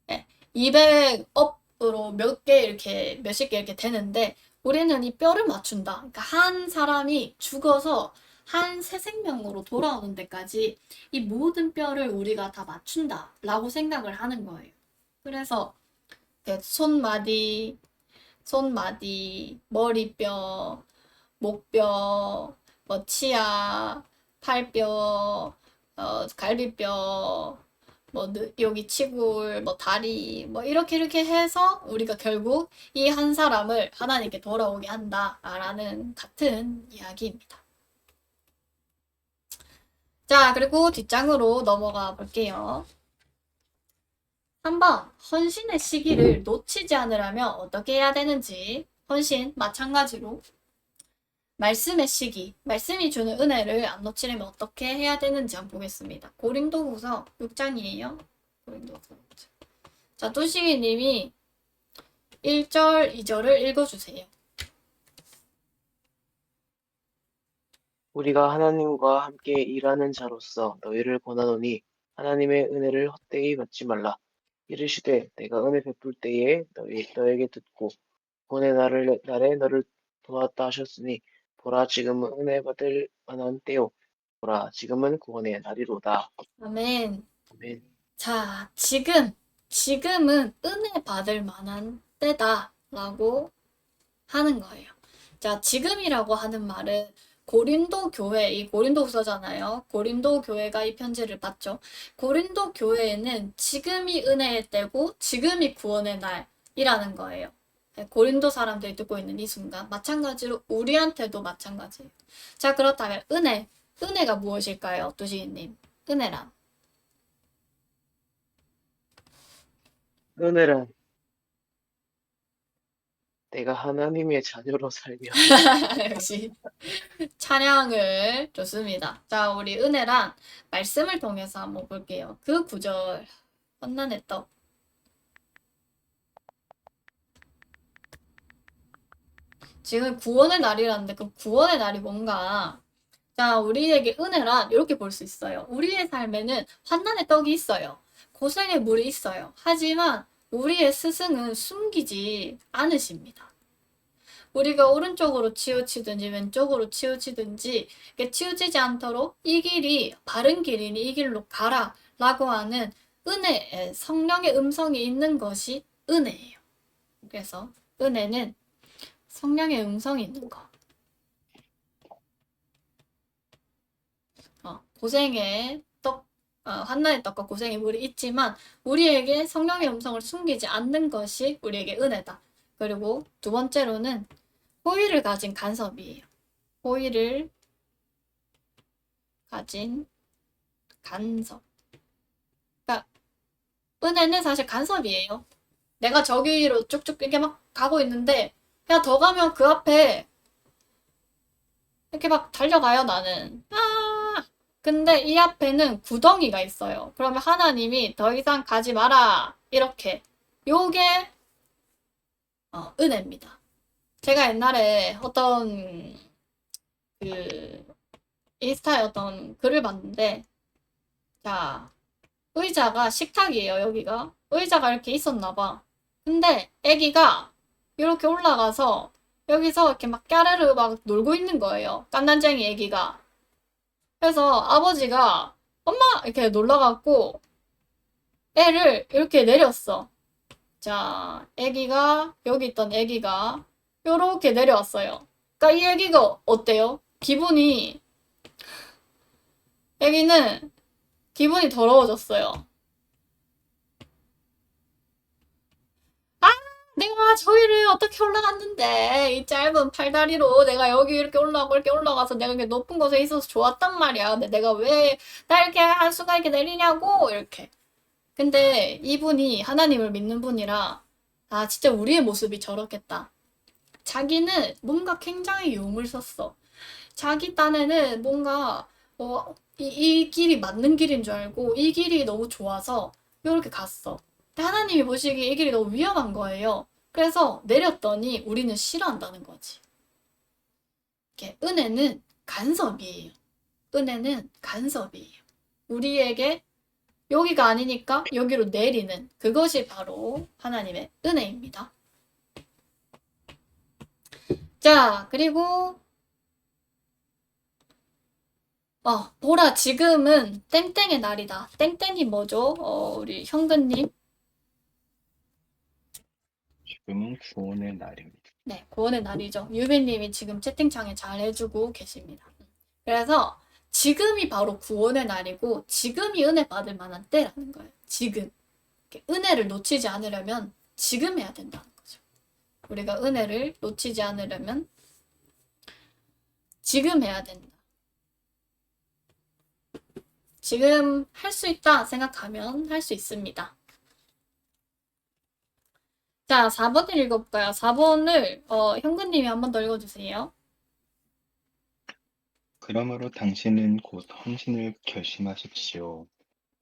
네, 200업으로 몇 개 이렇게 몇십 개 이렇게 되는데 우리는 이 뼈를 맞춘다. 그러니까 한 사람이 죽어서 한 새 생명으로 돌아오는 데까지 이 모든 뼈를 우리가 다 맞춘다라고 생각을 하는 거예요. 그래서 손마디, 머리뼈, 목뼈, 뭐 치아, 팔뼈, 갈비뼈, 뭐 여기 치골, 뭐 다리, 뭐 이렇게 해서 우리가 결국 이 한 사람을 하나님께 돌아오게 한다라는 같은 이야기입니다. 자, 그리고 뒷장으로 넘어가 볼게요. 3번, 헌신의 시기를 놓치지 않으려면 어떻게 해야 되는지. 헌신, 마찬가지로. 말씀의 시기, 말씀이 주는 은혜를 안 놓치려면 어떻게 해야 되는지 한번 보겠습니다. 고린도후서 6장이에요. 고린도후서 6장. 자, 뚜시기 님이 1절, 2절을 읽어주세요. 우리가 하나님과 함께 일하는 자로서 너희를 권하노니 하나님의 은혜를 헛되이 받지 말라. 이르시되 내가 은혜 베풀 때에 너에게 듣고 구원의 날에 너를 도왔다 하셨으니 보라 지금은 은혜 받을 만한 때요. 보라 지금은 구원의 날이로다. 아멘. 아멘. 자, 지금은 은혜 받을 만한 때다라고 하는 거예요. 자, 지금이라고 하는 말은 고린도 교회, 이 고린도후서잖아요. 고린도 교회가 이 편지를 받죠. 고린도 교회에는 지금이 은혜의 때고 지금이 구원의 날이라는 거예요. 고린도 사람들이 듣고 있는 이 순간, 마찬가지로 우리한테도 마찬가지예요. 자, 그렇다면 은혜가 무엇일까요? 두시기님, 은혜란? 은혜란 내가 하나님의 자녀로 살며 역시 찬양을 좋습니다. 자, 우리 은혜란 말씀을 통해서 한번 볼게요. 그 구절 헌난의 떡. 지금 구원의 날이라는데 그 구원의 날이 뭔가? 자, 우리에게 은혜란 이렇게 볼 수 있어요. 우리의 삶에는 환난의 떡이 있어요. 고생의 물이 있어요. 하지만 우리의 스승은 숨기지 않으십니다. 우리가 오른쪽으로 치우치든지 왼쪽으로 치우치든지 이게 치우치지 않도록 이 길이 바른 길이니 이 길로 가라 라고 하는 은혜의 성령의 음성이 있는 것이 은혜예요. 그래서 은혜는 성령의 음성이 있는 거. 고생의 떡, 환난의 떡과 고생의 물이 있지만 우리에게 성령의 음성을 숨기지 않는 것이 우리에게 은혜다. 그리고 두 번째로는 호의를 가진 간섭이에요. 호의를 가진 간섭. 그러니까 은혜는 사실 간섭이에요. 내가 저기로 쭉쭉 이렇게 막 가고 있는데 그냥 더 가면 그 앞에 이렇게 막 달려가요, 나는. 근데 이 앞에는 구덩이가 있어요. 그러면 하나님이 더 이상 가지 마라. 이렇게. 요게 은혜입니다. 제가 옛날에 어떤 인스타에 어떤 글을 봤는데, 자, 의자가 식탁이에요, 여기가. 의자가 이렇게 있었나 봐. 근데 애기가 이렇게 올라가서 여기서 이렇게 막 까르르 막 놀고 있는 거예요. 깐난쟁이 애기가. 그래서 아버지가 엄마 이렇게 놀라갖고 애를 이렇게 내렸어. 자, 여기 있던 애기가 요렇게 내려왔어요. 그러니까 이 애기가 어때요? 애기는 기분이 더러워졌어요. 내가 저기를 어떻게 올라갔는데 이 짧은 팔다리로 내가 여기 이렇게 올라가고 이렇게 올라가서 내가 이렇게 높은 곳에 있어서 좋았단 말이야. 근데 내가 왜 나 이렇게 한 순간 이렇게 내리냐고 이렇게. 근데 이분이 하나님을 믿는 분이라 아 진짜 우리의 모습이 저렇겠다. 자기는 뭔가 굉장히 용을 썼어. 자기 딴에는 뭔가 이 길이 맞는 길인 줄 알고 이 길이 너무 좋아서 이렇게 갔어. 근데 하나님이 보시기에 이 길이 너무 위험한 거예요. 그래서 내렸더니 우리는 싫어한다는 거지. 이렇게 은혜는 간섭이에요. 은혜는 간섭이에요. 우리에게 여기가 아니니까 여기로 내리는 그것이 바로 하나님의 은혜입니다. 자, 그리고 보라, 지금은 땡땡의 날이다. 땡땡이 뭐죠? 우리 현근님. 지금은 구원의 날입니다. 네, 구원의 날이죠. 유빈님이 지금 채팅창에 잘 해주고 계십니다. 그래서 지금이 바로 구원의 날이고 지금이 은혜 받을 만한 때라는 거예요. 지금. 이렇게 은혜를 놓치지 않으려면 지금 해야 된다는 거죠. 우리가 은혜를 놓치지 않으려면 지금 해야 된다. 지금 할 수 있다 생각하면 할 수 있습니다. 자, 4번을 읽어볼까요? 4번을 현근님이 한 번 더 읽어주세요. 그러므로 당신은 곧 헌신을 결심하십시오.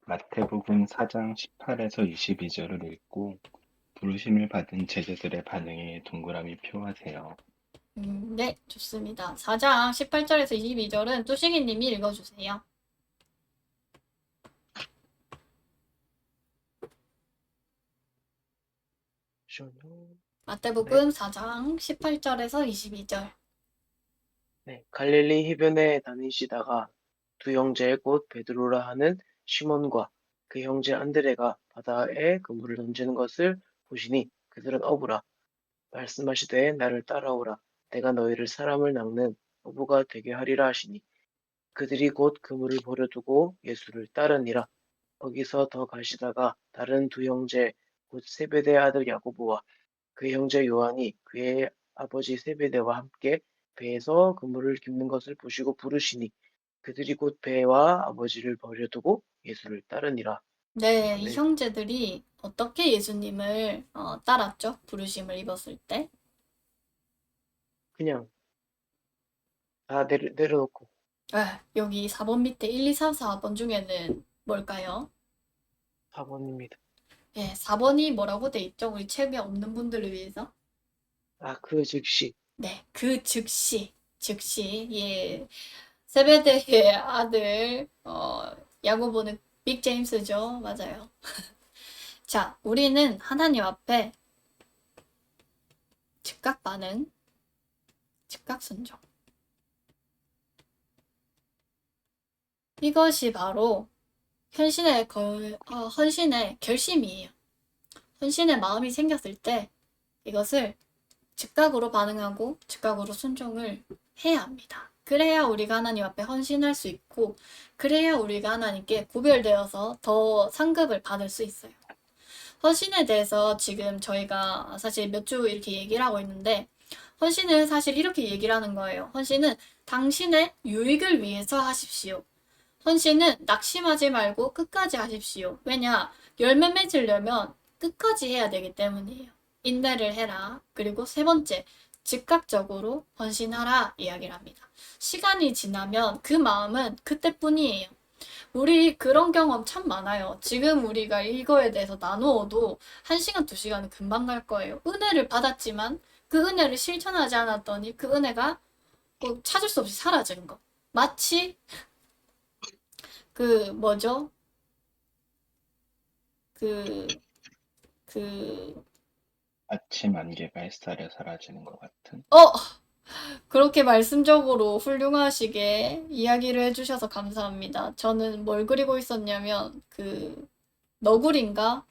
마태복음 4장 18에서 22절을 읽고 부르심을 받은 제자들의 반응에 동그라미 표하세요. 네, 좋습니다. 4장 18절에서 22절은 뚜싱이님이 읽어주세요. 잠시만요. 마태복음 4장 18절에서 22절. 네, 갈릴리 해변에 다니시다가 두 형제 곧 베드로라 하는 시몬과 그 형제 안드레가 바다에 그물을 던지는 것을 보시니 그들은 어부라. 말씀하시되 나를 따라오라. 내가 너희를 사람을 낚는 어부가 되게 하리라 하시니 그들이 곧 그물을 버려두고 예수를 따르니라. 거기서 더 가시다가 다른 두 형제 곧 세베대 아들 야고보와 그 형제 요한이 그의 아버지 세베대와 함께 배에서 그물을 깁는 것을 보시고 부르시니 그들이 곧 배와 아버지를 버려두고 예수를 따르니라. 네, 이 네, 형제들이 어떻게 예수님을 따랐죠? 부르심을 입었을 때. 그냥 다 내려놓고 여기 4번 밑에 1, 2, 3, 4번 중에는 뭘까요? 4번입니다. 예, 4번이 뭐라고 돼 있죠? 우리 책에 없는 분들을 위해서. 그 즉시 네, 그 즉시, 예, 세베대의 아들, 야고보는 빅 제임스죠. 맞아요. 자, 우리는 하나님 앞에 즉각 반응, 즉각 순종. 이것이 바로 헌신의 결심이에요. 헌신의 마음이 생겼을 때 이것을 즉각으로 반응하고 즉각으로 순종을 해야 합니다. 그래야 우리가 하나님 앞에 헌신할 수 있고 그래야 우리가 하나님께 구별되어서 더 상급을 받을 수 있어요. 헌신에 대해서 지금 저희가 사실 몇 주 이렇게 얘기를 하고 있는데 헌신은 사실 이렇게 얘기를 하는 거예요. 헌신은 당신의 유익을 위해서 하십시오. 헌신은 낙심하지 말고 끝까지 하십시오. 왜냐? 열매 맺으려면 끝까지 해야 되기 때문이에요. 인내를 해라. 그리고 세 번째, 즉각적으로 헌신하라 이야기를 합니다. 시간이 지나면 그 마음은 그때뿐이에요. 우리 그런 경험 참 많아요. 지금 우리가 이거에 대해서 나누어도 1시간, 2시간은 금방 갈 거예요. 은혜를 받았지만 그 은혜를 실천하지 않았더니 그 은혜가 꼭 찾을 수 없이 사라진 거. 마치 그 뭐죠? 그 아침 안개가 햇살에 사라지는 것 같은. 그렇게 말씀적으로 훌륭하시게 이야기를 해주셔서 감사합니다. 저는 뭘 그리고 있었냐면 너구리인가?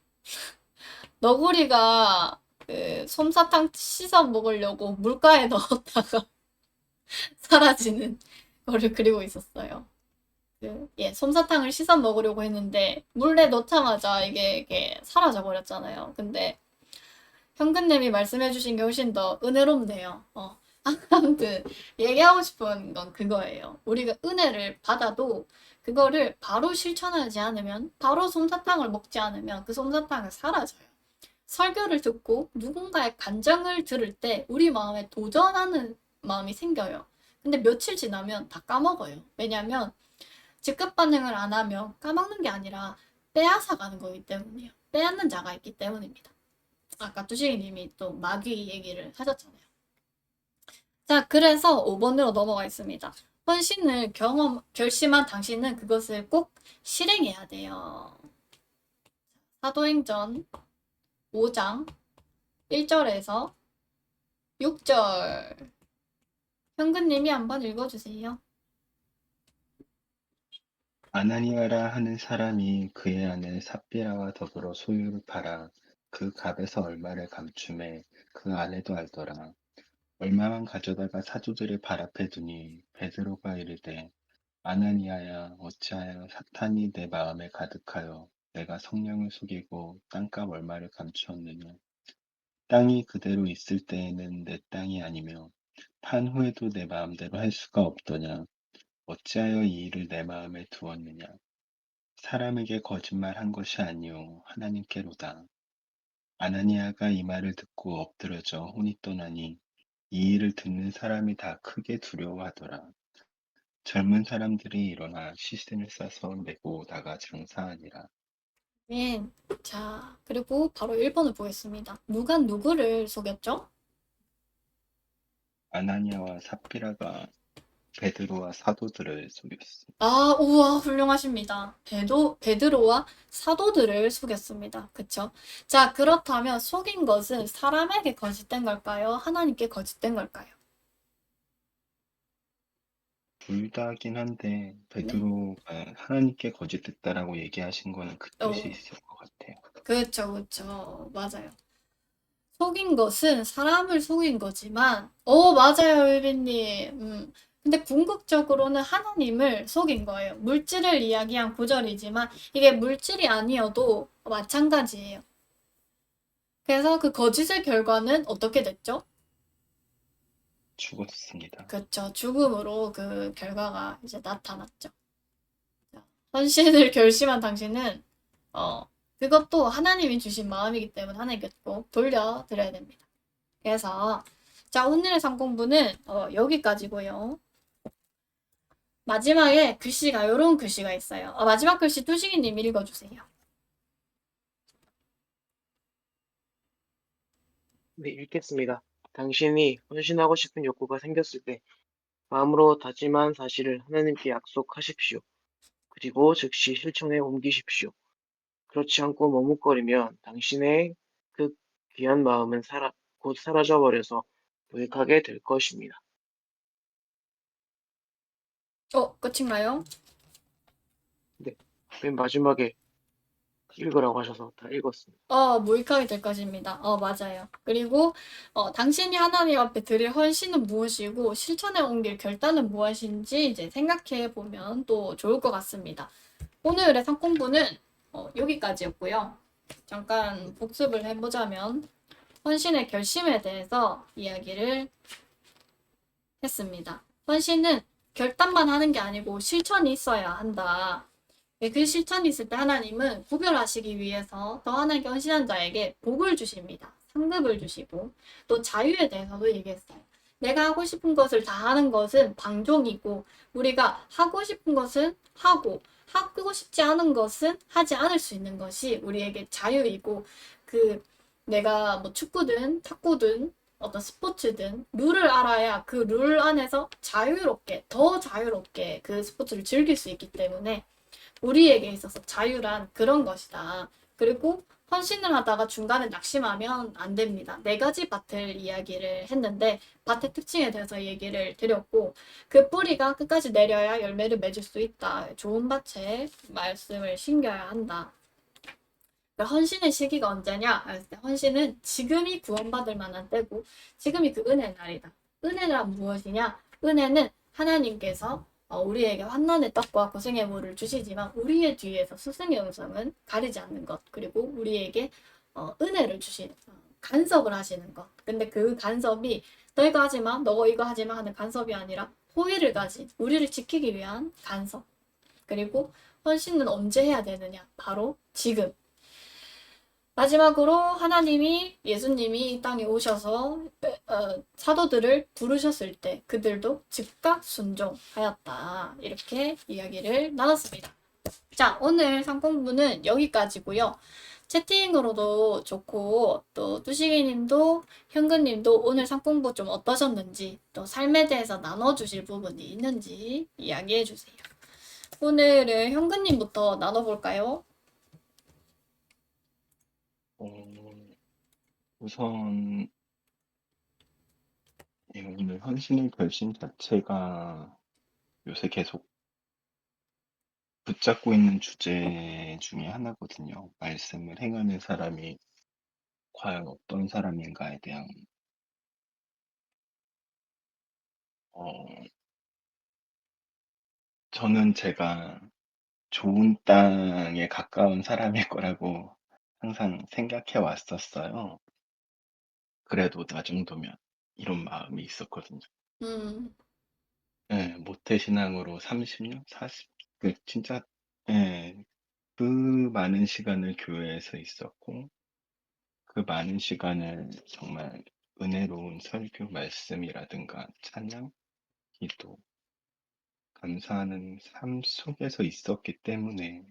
너구리가 솜사탕 씻어 먹으려고 물가에 넣었다가 사라지는 거를 그리고 있었어요. 솜사탕을 씻어 먹으려고 했는데 물에 넣자마자 이게 사라져 버렸잖아요. 근데 현근님이 말씀해주신 게 훨씬 더 은혜롭네요. 아무튼 얘기하고 싶은 건 그거예요. 우리가 은혜를 받아도 그거를 바로 실천하지 않으면, 바로 솜사탕을 먹지 않으면 그 솜사탕은 사라져요. 설교를 듣고 누군가의 간증을 들을 때 우리 마음에 도전하는 마음이 생겨요. 근데 며칠 지나면 다 까먹어요. 왜냐면 즉각 반응을 안 하면 까먹는 게 아니라 빼앗아 가는 거기 때문이에요. 빼앗는 자가 있기 때문입니다. 아까 두식이님이 또 마귀 얘기를 하셨잖아요. 자, 그래서 5번으로 넘어가겠습니다. 헌신을 결심한 당신은 그것을 꼭 실행해야 돼요. 사도행전 5장 1절에서 6절. 현근님이 한번 읽어주세요. 아나니아라 하는 사람이 그의 아내 삽비라와 더불어 소유를 팔아 그 값에서 얼마를 감춤해 그 아내도 알더라. 얼마만 가져다가 사도들의 발 앞에 두니 베드로가 이르되 아나니아야 어찌하여 사탄이 내 마음에 가득하여 내가 성령을 속이고 땅값 얼마를 감추었느냐. 땅이 그대로 있을 때에는 내 땅이 아니며 판 후에도 내 마음대로 할 수가 없더냐. 어찌하여 이 일을 내 마음에 두었느냐. 사람에게 거짓말한 것이 아니요 하나님께로다. 아나니아가 이 말을 듣고 엎드러져 혼이 떠나니 이 일을 듣는 사람이 다 크게 두려워하더라. 젊은 사람들이 일어나 시신을 싸서 메고 나가 장사하니라. 네. 자, 그리고 바로 1번을 보겠습니다. 누가 누구를 속였죠? 아나니아와 삽비라가 베드로와 사도들을 속였습니다. 아, 우와, 훌륭하십니다. 베드로와 사도들을 속였습니다. 그쵸? 자, 그렇다면 속인 것은 사람에게 거짓된 걸까요? 하나님께 거짓된 걸까요? 둘 다긴 한데 네. 베드로가 하나님께 거짓됐다라고 얘기하신 거는 그 뜻이 어, 있을 것 같아요. 그쵸, 그쵸. 맞아요. 속인 것은 사람을 속인 거지만, 맞아요, 유빈님. 근데 궁극적으로는 하나님을 속인 거예요. 물질을 이야기한 구절이지만, 이게 물질이 아니어도 마찬가지예요. 그래서 그 거짓의 결과는 어떻게 됐죠? 죽었습니다. 그쵸. 죽음으로 그 결과가 이제 나타났죠. 자, 헌신을 결심한 당신은, 그것도 하나님이 주신 마음이기 때문에 하나님께 꼭 돌려드려야 됩니다. 그래서, 자, 오늘의 상공부는 여기까지고요. 마지막에 글씨가, 이런 글씨가 있어요. 마지막 글씨 두식이님 읽어주세요. 네, 읽겠습니다. 당신이 헌신하고 싶은 욕구가 생겼을 때 마음으로 다짐한 사실을 하나님께 약속하십시오. 그리고 즉시 실천에 옮기십시오. 그렇지 않고 머뭇거리면 당신의 그 귀한 마음은 곧 사라져버려서 무익하게 될 것입니다. 끝인가요? 네, 맨 마지막에 읽으라고 하셔서 다 읽었습니다. 무익하게 될 것입니다. 맞아요. 그리고, 당신이 하나님 앞에 드릴 헌신은 무엇이고, 실천에 옮길 결단은 무엇인지 이제 생각해 보면 또 좋을 것 같습니다. 오늘의 상공부는 여기까지였고요. 잠깐 복습을 해보자면, 헌신의 결심에 대해서 이야기를 했습니다. 헌신은 결단만 하는 게 아니고 실천이 있어야 한다. 그 실천이 있을 때 하나님은 구별하시기 위해서 더 하나님께 헌신한 자에게 복을 주십니다. 상급을 주시고 또 자유에 대해서도 얘기했어요. 내가 하고 싶은 것을 다 하는 것은 방종이고 우리가 하고 싶은 것은 하고 싶지 않은 것은 하지 않을 수 있는 것이 우리에게 자유이고 내가 뭐 축구든 탁구든 어떤 스포츠든 룰을 알아야 그 룰 안에서 더 자유롭게 그 스포츠를 즐길 수 있기 때문에 우리에게 있어서 자유란 그런 것이다. 그리고 헌신을 하다가 중간에 낙심하면 안 됩니다. 4가지 밭을 이야기를 했는데 밭의 특징에 대해서 얘기를 드렸고 그 뿌리가 끝까지 내려야 열매를 맺을 수 있다. 좋은 밭에 말씀을 심겨야 한다. 헌신의 시기가 언제냐? 헌신은 지금이 구원받을 만한 때고 지금이 그 은혜의 날이다. 은혜란 무엇이냐? 은혜는 하나님께서 우리에게 환난의 떡과 고생의 물을 주시지만 우리의 뒤에서 스승의 음성은 가리지 않는 것 그리고 우리에게 은혜를 간섭을 하시는 것. 근데 그 간섭이 너 이거 하지 마, 너 이거 하지 마 하는 간섭이 아니라 호의를 가진 우리를 지키기 위한 간섭. 그리고 헌신은 언제 해야 되느냐? 바로 지금. 마지막으로 하나님이 예수님이 이 땅에 오셔서 사도들을 부르셨을 때 그들도 즉각 순종하였다. 이렇게 이야기를 나눴습니다. 자, 오늘 상공부는 여기까지고요. 채팅으로도 좋고 또 뚜시기님도 현근님도 오늘 상공부 좀 어떠셨는지 또 삶에 대해서 나눠주실 부분이 있는지 이야기해 주세요. 오늘은 현근님부터 나눠볼까요? 우선 오늘 헌신의 결심 자체가 요새 계속 붙잡고 있는 주제 중에 하나거든요. 말씀을 행하는 사람이 과연 어떤 사람인가에 대한 어, 저는 제가 좋은 땅에 가까운 사람일 거라고 항상 생각해 왔었어요. 그래도 나 정도면 이런 마음이 있었거든요. 음, 예, 모태신앙으로 30년, 40, 진짜 예, 그 많은 시간을 교회에서 있었고 그 많은 시간을 정말 은혜로운 설교 말씀이라든가 찬양, 기도, 감사하는 삶 속에서 있었기 때문에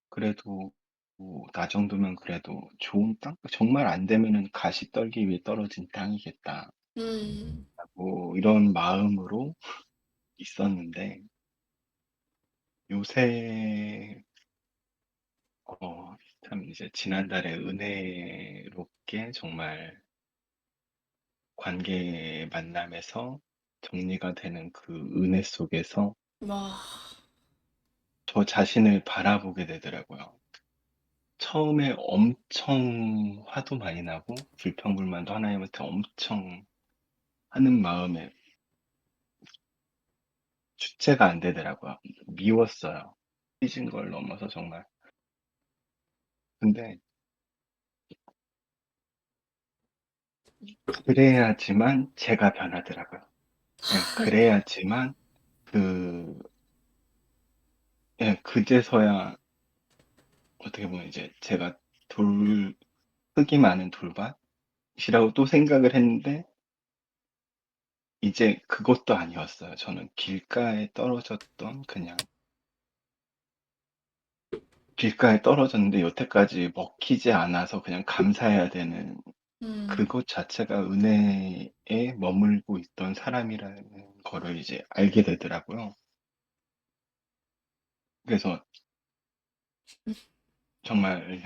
그래도 나 정도면 그래도 좋은 땅? 정말 안 되면은 가시 떨기 위해 떨어진 땅이겠다. 음, 이런 마음으로 있었는데 요새 참 이제 지난달에 은혜롭게 정말 관계 만남에서 정리가 되는 그 은혜 속에서 와, 저 자신을 바라보게 되더라고요. 처음에 엄청 화도 많이 나고 불평불만도 하나님한테 엄청 하는 마음에 주체가 안 되더라고요. 미웠어요. 삐진 걸 넘어서 정말. 근데 그래야지만 제가 변하더라고요. 예, 그래야지만 그, 예, 그제서야 어떻게 보면 이제 제가 흙이 많은 돌밭이라고 또 생각을 했는데 이제 그것도 아니었어요. 저는 길가에 떨어졌던 그냥 길가에 떨어졌는데 여태까지 먹히지 않아서 그냥 감사해야 되는 음, 그것 자체가 은혜에 머물고 있던 사람이라는 거를 이제 알게 되더라고요. 그래서 정말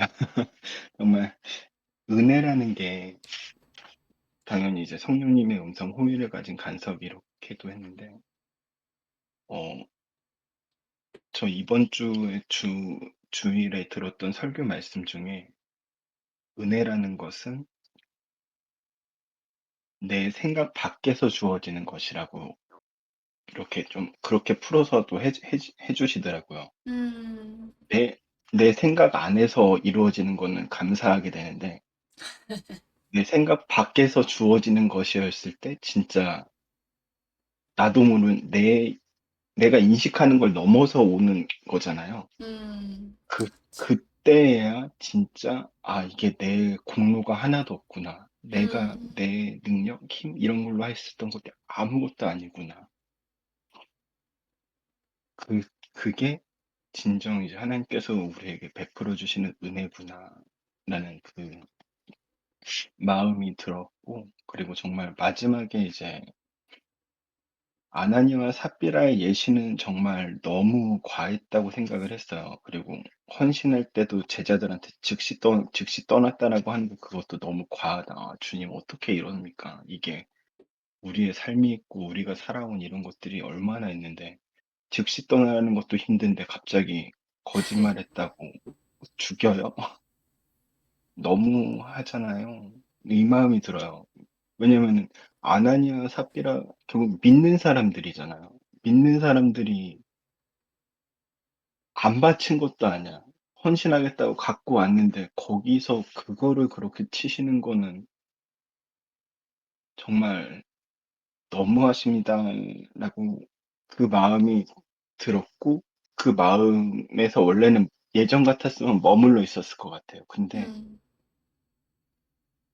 정말 은혜라는 게 당연히 이제 성령님의 음성 호의를 가진 간섭 이렇게도 했는데 어, 저 이번 주에 주일에 들었던 설교 말씀 중에 은혜라는 것은 내 생각 밖에서 주어지는 것이라고 이렇게 좀 그렇게 풀어서도 해주시더라고요. 음, 내, 내 생각 안에서 이루어지는 거는 감사하게 되는데 내 생각 밖에서 주어지는 것이었을 때 진짜 나도 모르는 내가 인식하는 걸 넘어서 오는 거잖아요. 음, 그때야 진짜, 아, 이게 내 공로가 하나도 없구나. 내가 음, 내 능력, 힘, 이런 걸로 했었던 것도 아무것도 아니구나. 그, 그게 진정 이제 하나님께서 우리에게 베풀어 주시는 은혜구나. 라는 그 마음이 들었고, 그리고 정말 마지막에 이제 아나니와 삽비라의 예시는 정말 너무 과했다고 생각을 했어요. 그리고 헌신할 때도 제자들한테 즉시 떠났다라고 하는 거 그것도 너무 과하다. 아, 주님 어떻게 이럽니까? 이게 우리의 삶이 있고 우리가 살아온 이런 것들이 얼마나 있는데 즉시 떠나는 것도 힘든데 갑자기 거짓말했다고 죽여요? 너무 하잖아요. 이 마음이 들어요. 왜냐면은 아나니아 삽비라 결국 믿는 사람들이잖아요. 믿는 사람들이 안 바친 것도 아니야. 헌신하겠다고 갖고 왔는데 거기서 그거를 그렇게 치시는 거는 정말 너무하십니다라고 그 마음이 들었고 그 마음에서 원래는 예전 같았으면 머물러 있었을 것 같아요. 근데 음,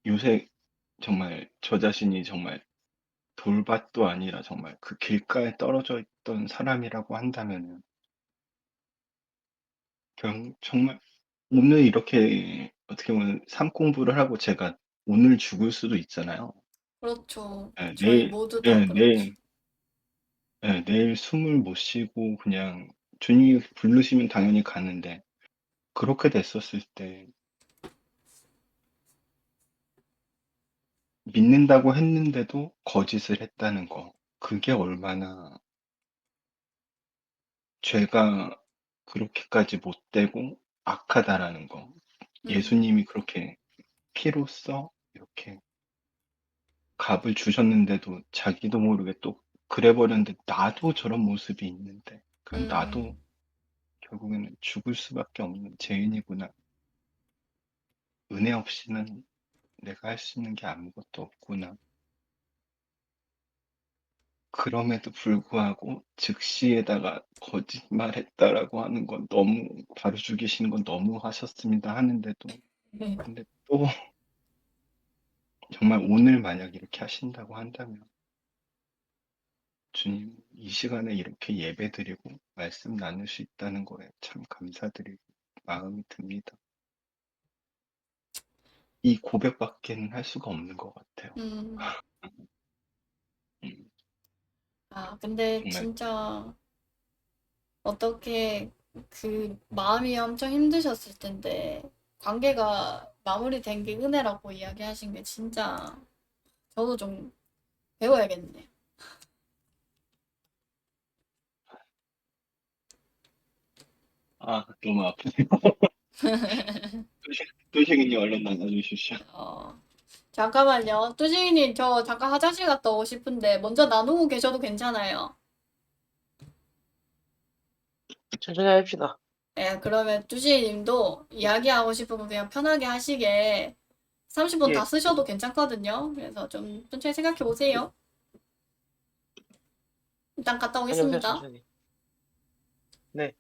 요새 정말 저 자신이 정말 돌밭도 아니라 정말 그 길가에 떨어져 있던 사람이라고 한다면은 정말 오늘 이렇게 어떻게 보면 삶 공부를 하고 제가 오늘 죽을 수도 있잖아요. 그렇죠. 예, 저희 내일, 모두 다 예, 그렇죠. 내일 숨을 못 쉬고 그냥 주님이 부르시면 당연히 가는데 그렇게 됐었을 때 믿는다고 했는데도 거짓을 했다는 거. 그게 얼마나 죄가 그렇게까지 못되고 악하다라는 거. 음, 예수님이 그렇게 피로써 이렇게 값을 주셨는데도 자기도 모르게 또 그래 버렸는데 나도 저런 모습이 있는데 그럼 나도 음, 결국에는 죽을 수밖에 없는 죄인이구나. 은혜 없이는 내가 할 수 있는 게 아무것도 없구나. 그럼에도 불구하고 즉시에다가 거짓말했다라고 하는 건 너무 바로 죽이시는 건 너무 하셨습니다 하는데도 네. 근데 또 정말 오늘 만약 이렇게 하신다고 한다면 주님 이 시간에 이렇게 예배드리고 말씀 나눌 수 있다는 거에 참 감사드리고 마음이 듭니다. 이 고백밖에는 할 수가 없는 것 같아요. 음. 음, 아, 근데 정말 진짜 어떻게 그 마음이 엄청 힘드셨을 텐데 관계가 마무리된 게 은혜라고 이야기하신 게 진짜 저도 좀 배워야겠네요. 너무 아프네요. 또시기님 얼른 나눠주십시오. 어, 잠깐만요. 뚜지님, 저 잠깐 화장실 갔다 오고 싶은데 먼저 나누고 계셔도 괜찮아요. 천천히 합시다. 예, 그러면 뚜지님도 이야기하고 싶으면 그냥 편하게 하시게 30분 다 예, 쓰셔도 괜찮거든요. 그래서 좀 천천히 생각해 보세요. 일단 갔다 다녀오세요, 오겠습니다. 천천히. 네.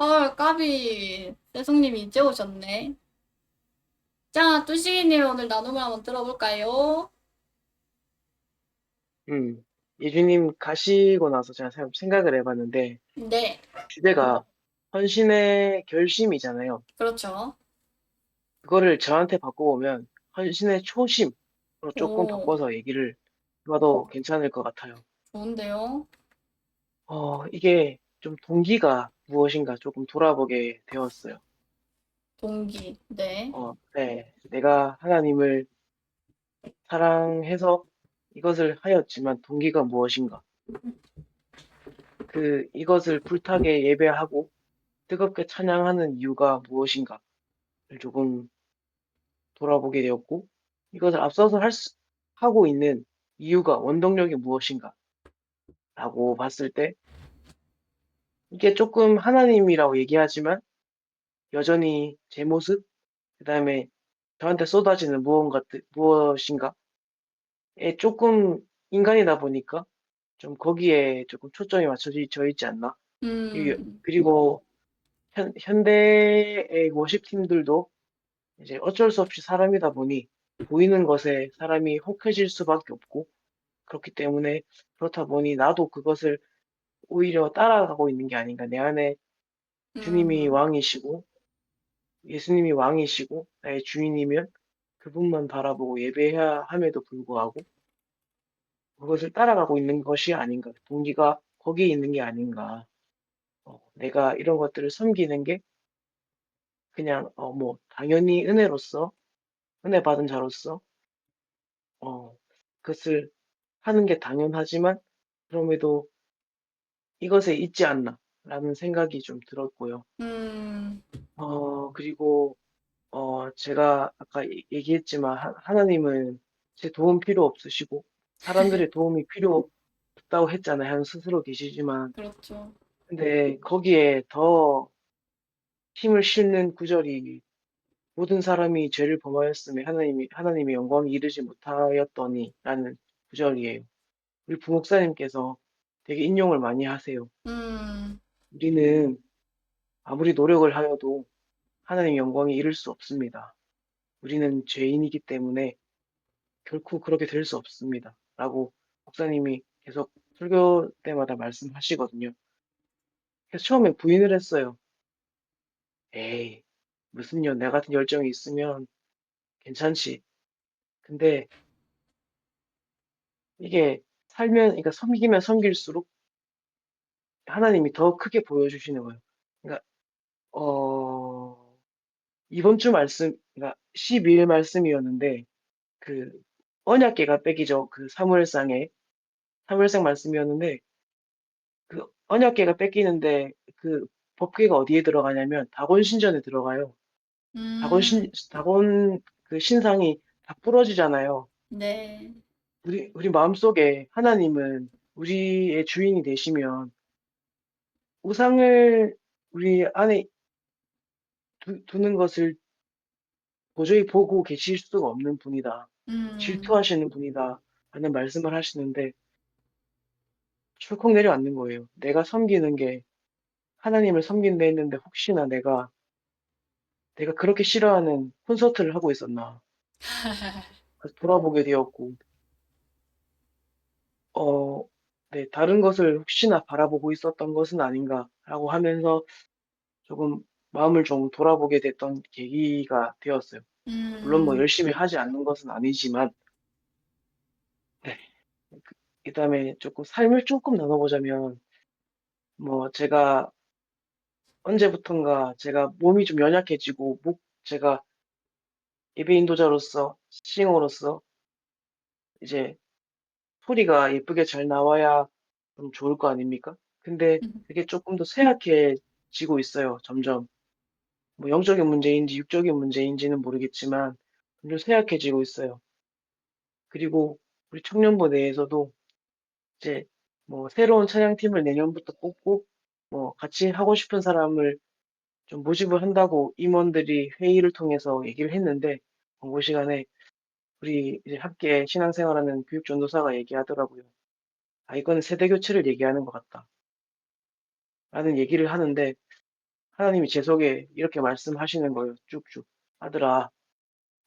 헐, 까비. 세송님이 이제 오셨네. 자, 뚜시기님 오늘 나눔을 한번 들어볼까요? 예주님 가시고 나서 제가 생각을 해봤는데, 네, 주제가 헌신의 결심이잖아요. 그렇죠. 그거를 저한테 바꿔보면 헌신의 초심으로 조금 오, 바꿔서 얘기를 해봐도 괜찮을 것 같아요. 좋은데요? 이게 좀 동기가 무엇인가 조금 돌아보게 되었어요. 동기. 네. 네. 내가 하나님을 사랑해서 이것을 하였지만 동기가 무엇인가? 이것을 불타게 예배하고 뜨겁게 찬양하는 이유가 무엇인가를 조금 돌아보게 되었고, 이것을 앞서서 하고 있는 이유가 원동력이 무엇인가라고 봤을 때, 이게 조금 하나님이라고 얘기하지만 여전히 제 모습, 그 다음에 저한테 쏟아지는 무엇인가에 조금 인간이다 보니까 좀 거기에 조금 초점이 맞춰져 있지 않나. 음, 그리고 현대의 워십팀들도 이제 어쩔 수 없이 사람이다 보니 보이는 것에 사람이 혹해질 수밖에 없고, 그렇기 때문에 그렇다 보니 나도 그것을 오히려 따라가고 있는 게 아닌가. 내 안에 주님이 음, 왕이시고 예수님이 왕이시고 나의 주인이면 그분만 바라보고 예배해야 함에도 불구하고 그것을 따라가고 있는 것이 아닌가. 동기가 거기에 있는 게 아닌가. 내가 이런 것들을 섬기는 게 그냥 뭐 당연히 은혜 받은 자로서 어, 그것을 하는 게 당연하지만 그럼에도 이것에 있지 않나라는 생각이 좀 들었고요. 음, 그리고 제가 아까 얘기했지만 하나님은 제 도움 필요 없으시고 사람들의 도움이 필요 없다고 했잖아요. 하는 스스로 계시지만 그렇죠. 근데 거기에 더 힘을 실는 구절이 모든 사람이 죄를 범하였음에 하나님의 영광이 이르지 못하였더니라는 구절이에요. 우리 부목사님께서 되게 인용을 많이 하세요. 음, 우리는 아무리 노력을 하여도 하나님의 영광에 이를 수 없습니다. 우리는 죄인이기 때문에 결코 그렇게 될 수 없습니다. 라고 목사님이 계속 설교 때마다 말씀하시거든요. 그래서 처음에 부인을 했어요. 에이, 무슨요? 내 같은 열정이 있으면 괜찮지. 근데 이게 그러니까 섬기면 섬길수록 하나님이 더 크게 보여주시는 거예요. 그러니까, 이번 주 그러니까 12일 말씀이었는데, 그, 언약궤가 뺏기죠. 사무엘상 말씀이었는데, 그 언약궤가 뺏기는데, 그 법궤가 어디에 들어가냐면, 다곤 신전에 들어가요. 음, 다곤 그 신상이 다 부러지잖아요. 네. 우리 마음속에 하나님은 우리의 주인이 되시면, 우상을 우리 안에 두는 것을 도저히 보고 계실 수가 없는 분이다. 음, 질투하시는 분이다. 라는 말씀을 하시는데, 철컥 내려앉는 거예요. 내가 섬기는 게 하나님을 섬긴다 했는데, 혹시나 내가 그렇게 싫어하는 콘서트를 하고 있었나. 그래서 돌아보게 되었고, 어, 네, 다른 것을 혹시나 바라보고 있었던 것은 아닌가라고 하면서 조금 마음을 좀 돌아보게 됐던 계기가 되었어요. 물론 뭐 음, 열심히 하지 않는 것은 아니지만, 네. 그다음에 조금 삶을 조금 나눠보자면, 뭐 언제부턴가 제가 몸이 좀 연약해지고, 제가 예배 인도자로서, 싱어로서 이제 소리가 예쁘게 잘 나와야 좀 좋을 거 아닙니까? 근데 그게 조금 더 쇠약해지고 있어요, 점점. 뭐 영적인 문제인지 육적인 문제인지는 모르겠지만, 점점 쇠약해지고 있어요. 그리고 우리 청년부 내에서도 이제 뭐 새로운 찬양팀을 내년부터 뽑고, 뭐 같이 하고 싶은 사람을 좀 모집을 한다고 임원들이 회의를 통해서 얘기를 했는데, 공고 시간에 우리 이제 함께 신앙생활하는 교육전도사가 얘기하더라고요. 이거는 세대 교체를 얘기하는 것 같다. 라는 얘기를 하는데, 하나님이 제 속에 이렇게 말씀하시는 거예요. 쭉쭉. 아들아,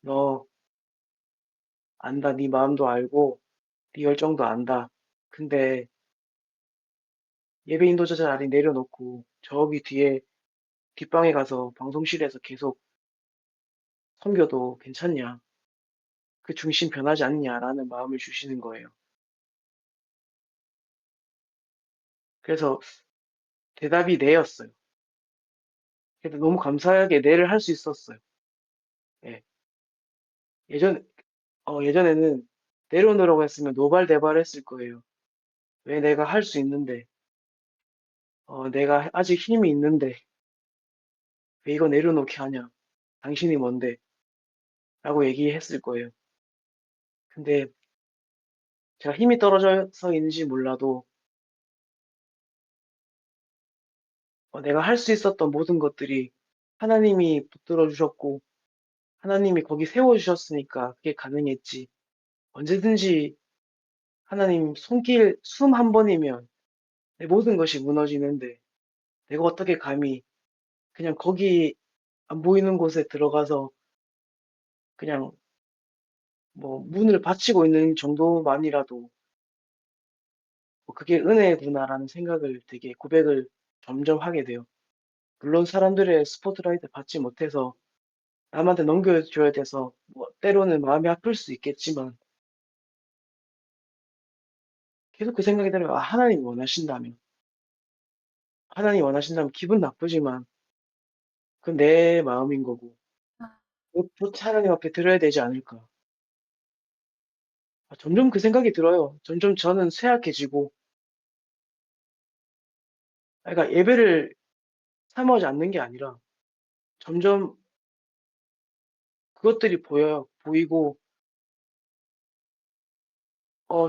너 안다. 네 마음도 알고 네 열정도 안다. 근데 예배 인도자 자리 내려놓고 저기 뒤에 뒷방에 가서 방송실에서 계속 섬겨도 괜찮냐? 그 중심 변하지 않냐라는 마음을 주시는 거예요. 그래서 대답이 네였어요. 그래도 너무 감사하게 네를 할 수 있었어요. 예. 예전, 예전에는 내려놓으라고 했으면 노발대발 했을 거예요. 왜 내가 할 수 있는데, 내가 아직 힘이 있는데, 왜 이거 내려놓게 하냐? 당신이 뭔데? 라고 얘기했을 거예요. 근데 제가 힘이 떨어져서인지 몰라도, 내가 할 수 있었던 모든 것들이 하나님이 붙들어 주셨고, 하나님이 거기 세워주셨으니까 그게 가능했지. 언제든지 하나님 손길 숨 한 번이면 내 모든 것이 무너지는데 내가 어떻게 감히 그냥 거기 안 보이는 곳에 들어가서 그냥 뭐 문을 받치고 있는 정도만이라도 그게 은혜구나라는 생각을 되게 고백을 점점 하게 돼요. 물론 사람들의 스포트라이트 받지 못해서 남한테 넘겨줘야 돼서 뭐 때로는 마음이 아플 수 있겠지만 계속 그 생각이 들어요. 아, 하나님이 원하신다면 기분 나쁘지만 그건 내 마음인 거고 아, 곧 하나님 앞에 드려야 되지 않을까. 점점 그 생각이 들어요. 점점 저는 쇠약해지고 그러니까 예배를 사모하지 않는 게 아니라 점점 그것들이 보여요. 보이고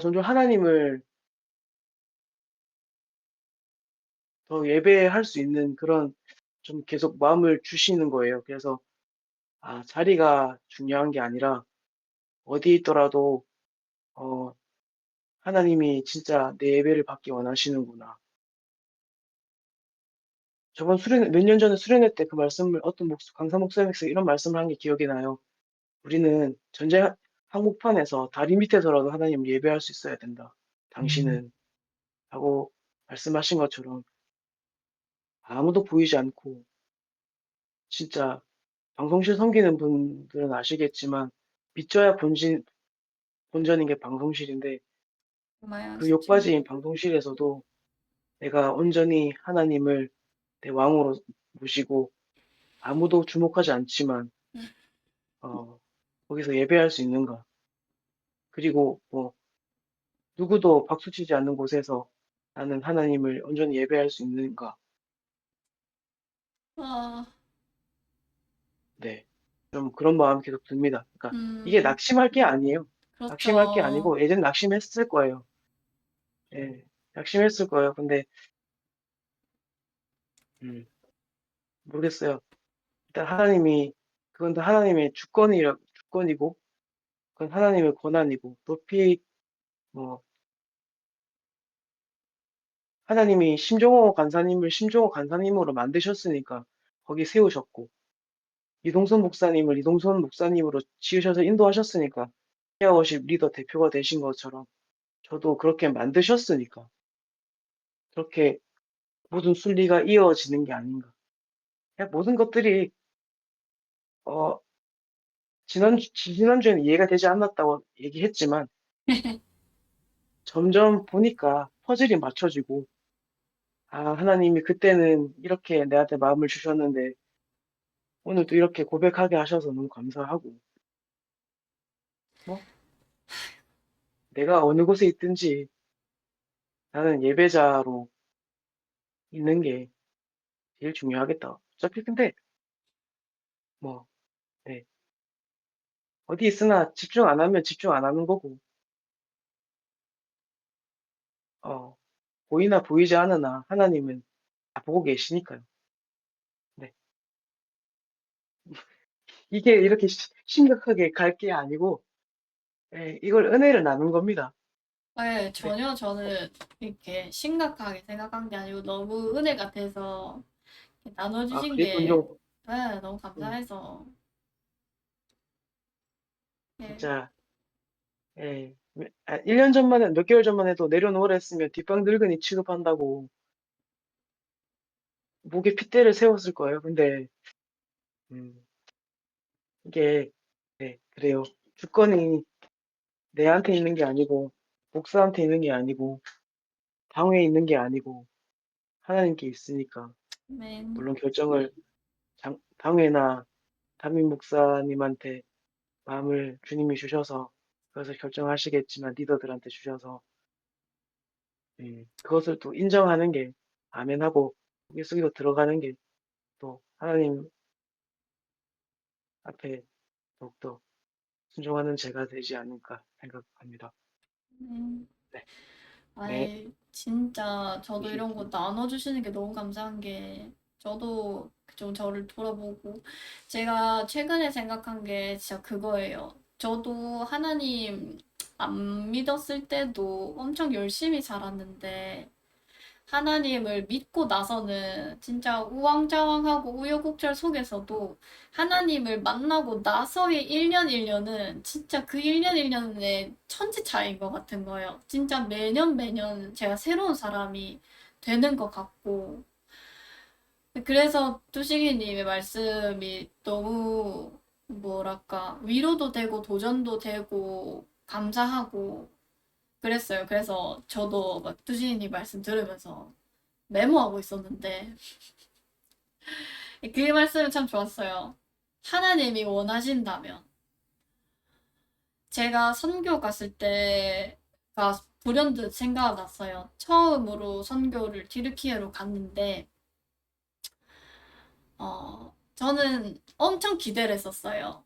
점점 하나님을 더 예배할 수 있는 그런 좀 계속 마음을 주시는 거예요. 그래서 자리가 중요한 게 아니라 어디 있더라도 어, 하나님이 진짜 내 예배를 받기 원하시는구나. 저번 수련 몇 년 전에 수련회 때 그 말씀을 어떤 강사 목사님께서 이런 말씀을 한 게 기억이 나요. 우리는 전쟁 한복판에서 다리 밑에서라도 하나님을 예배할 수 있어야 된다. 당신은 하고 말씀하신 것처럼 아무도 보이지 않고 진짜 방송실 섬기는 분들은 아시겠지만 믿져야 본전인 게 방송실인데 정말 그 아쉽지. 욕받이인 방송실에서도 내가 온전히 하나님을 내 왕으로 모시고 아무도 주목하지 않지만 어, 거기서 예배할 수 있는가? 그리고 뭐 누구도 박수치지 않는 곳에서 나는 하나님을 온전히 예배할 수 있는가? 아, 네. 좀 그런 마음이 계속 듭니다. 그러니까 이게 음, 낙심할 게 아니에요. 낙심할 게 그렇죠. 아니고 예전 낙심했을 거예요. 예, 낙심했을 거예요. 근데 음, 모르겠어요. 일단 그건 다 하나님의 주권이고 그건 하나님의 권한이고 높이 뭐 하나님이 심종호 간사님으로 만드셨으니까 거기 세우셨고 이동선 목사님을 이동선 목사님으로 지으셔서 인도하셨으니까 페어워십 리더 대표가 되신 것처럼 저도 그렇게 만드셨으니까 그렇게 모든 순리가 이어지는 게 아닌가. 그냥 모든 것들이 어, 지난주에는 이해가 되지 않았다고 얘기했지만 점점 보니까 퍼즐이 맞춰지고 하나님이 그때는 이렇게 내한테 마음을 주셨는데 오늘도 이렇게 고백하게 하셔서 너무 감사하고 뭐 내가 어느 곳에 있든지 나는 예배자로 있는 게 제일 중요하겠다. 어차피 근데 뭐 네. 어디 있으나 집중 안 하면 집중 안 하는 거고 어, 보이나 보이지 않으나 하나님은 다 보고 계시니까요. 네. 이게 이렇게 심각하게 갈 게 아니고 이걸 은혜를 나눈 겁니다. 네, 네. 전혀 저는 이렇게 심각하게 생각한 게 아니고 너무 은혜 같아서 나눠주신 그랬군요. 게 네, 너무 감사해서 네. 진짜, 예. 1년 전만, 몇 개월 전만 해도 내려놓으라 했으면 뒷방 늙은이 취급한다고 목에 핏대를 세웠을 거예요. 근데, 음, 이게, 네, 그래요. 주권이 내한테 있는 게 아니고, 목사한테 있는 게 아니고, 당회에 있는 게 아니고, 하나님께 있으니까, 네. 물론 결정을 당회나 담임 목사님한테 마음을 주님이 주셔서, 그것을 결정하시겠지만, 리더들한테 주셔서, 그것을 또 인정하는 게, 아멘하고, 고개 숙이고 들어가는 게, 또 하나님 앞에 더욱더 순종하는 제가 되지 않을까 생각합니다. 네. 네, 네, 아이, 진짜 저도 이런 거 이시겠습니다. 나눠주시는 게 너무 감사한 게 저도 좀 저를 돌아보고 제가 최근에 생각한 게 진짜 그거예요. 저도 하나님 안 믿었을 때도 엄청 열심히 살았는데 하나님을 믿고 나서는 진짜 우왕좌왕하고 우여곡절 속에서도 하나님을 만나고 나서의 1년 1년은 진짜 그 1년 1년의 천지 차이인 것 같은 거예요. 진짜 매년 매년 제가 새로운 사람이 되는 것 같고. 그래서 뚜식이님의 말씀이 너무 뭐랄까 위로도 되고 도전도 되고 감사하고 그랬어요. 그래서 저도 막 뚜식이님 말씀 들으면서 메모하고 있었는데 그 말씀이 참 좋았어요. 하나님이 원하신다면 제가 선교 갔을 때가 불현듯 생각났어요. 처음으로 선교를 튀르키예로 갔는데 저는 엄청 기대를 했었어요.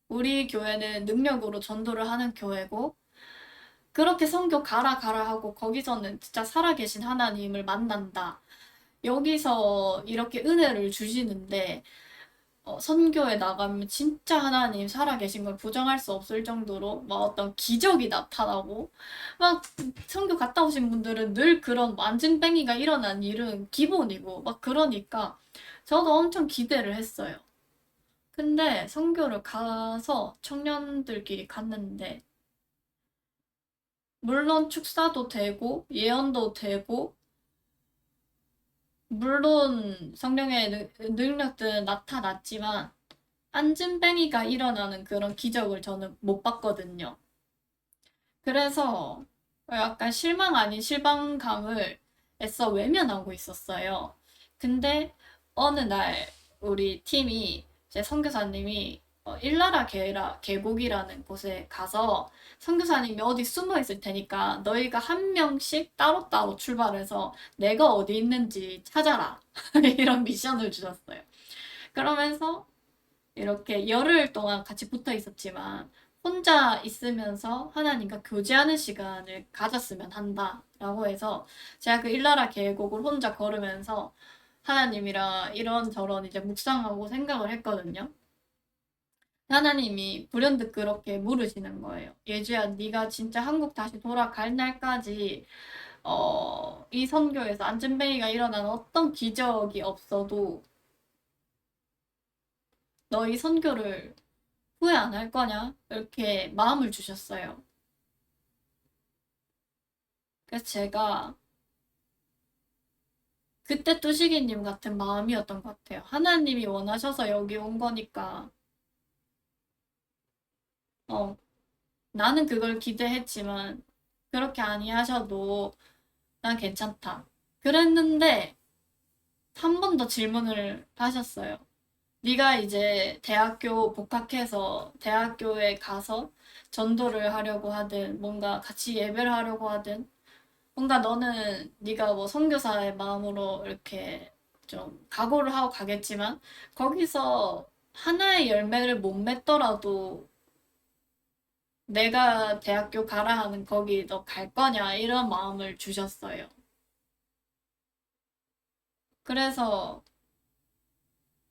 우리 교회는 능력으로 전도를 하는 교회고 그렇게 선교 가라 가라 하고 거기서는 진짜 살아계신 하나님을 만난다. 여기서 이렇게 은혜를 주시는데 선교에 나가면 진짜 하나님 살아계신 걸 부정할 수 없을 정도로 막 어떤 기적이 나타나고 막 선교 갔다 오신 분들은 늘 그런 만증뱅이가 일어난 일은 기본이고 막 그러니까 저도 엄청 기대를 했어요. 근데 선교를 가서 청년들끼리 갔는데 물론 축사도 되고 예언도 되고 물론 성령의 능력들은 나타났지만 안진뱅이가 일어나는 그런 기적을 저는 못 봤거든요. 그래서 약간 실망 아닌 실망감을 애써 외면하고 있었어요. 근데 어느 날 우리 팀이 제 선교사님이 일나라 계곡이라는 곳에 가서 선교사님이 어디 숨어 있을 테니까 너희가 한 명씩 따로따로 출발해서 내가 어디 있는지 찾아라. 이런 미션을 주셨어요. 그러면서 이렇게 열흘 동안 같이 붙어 있었지만 혼자 있으면서 하나님과 교제하는 시간을 가졌으면 한다라고 해서 제가 그 일나라 계곡을 혼자 걸으면서 하나님이랑 이런저런 이제 묵상하고 생각을 했거든요. 하나님이 불현듯 그렇게 물으시는 거예요. 예주야, 네가 진짜 한국 다시 돌아갈 날까지 이 선교에서 안전뱅이가 일어난 어떤 기적이 없어도 너희 선교를 후회 안 할 거냐? 이렇게 마음을 주셨어요. 그래서 제가 그때 뚜시기님 같은 마음이었던 것 같아요. 하나님이 원하셔서 여기 온 거니까, 나는 그걸 기대했지만, 그렇게 아니하셔도 난 괜찮다. 그랬는데, 한 번 더 질문을 하셨어요. 네가 이제 대학교 복학해서 대학교에 가서 전도를 하려고 하든, 뭔가 같이 예배를 하려고 하든, 뭔가 너는 네가 뭐 선교사의 마음으로 이렇게 좀 각오를 하고 가겠지만 거기서 하나의 열매를 못 맺더라도 내가 대학교 가라 하는 거기 너 갈 거냐 이런 마음을 주셨어요. 그래서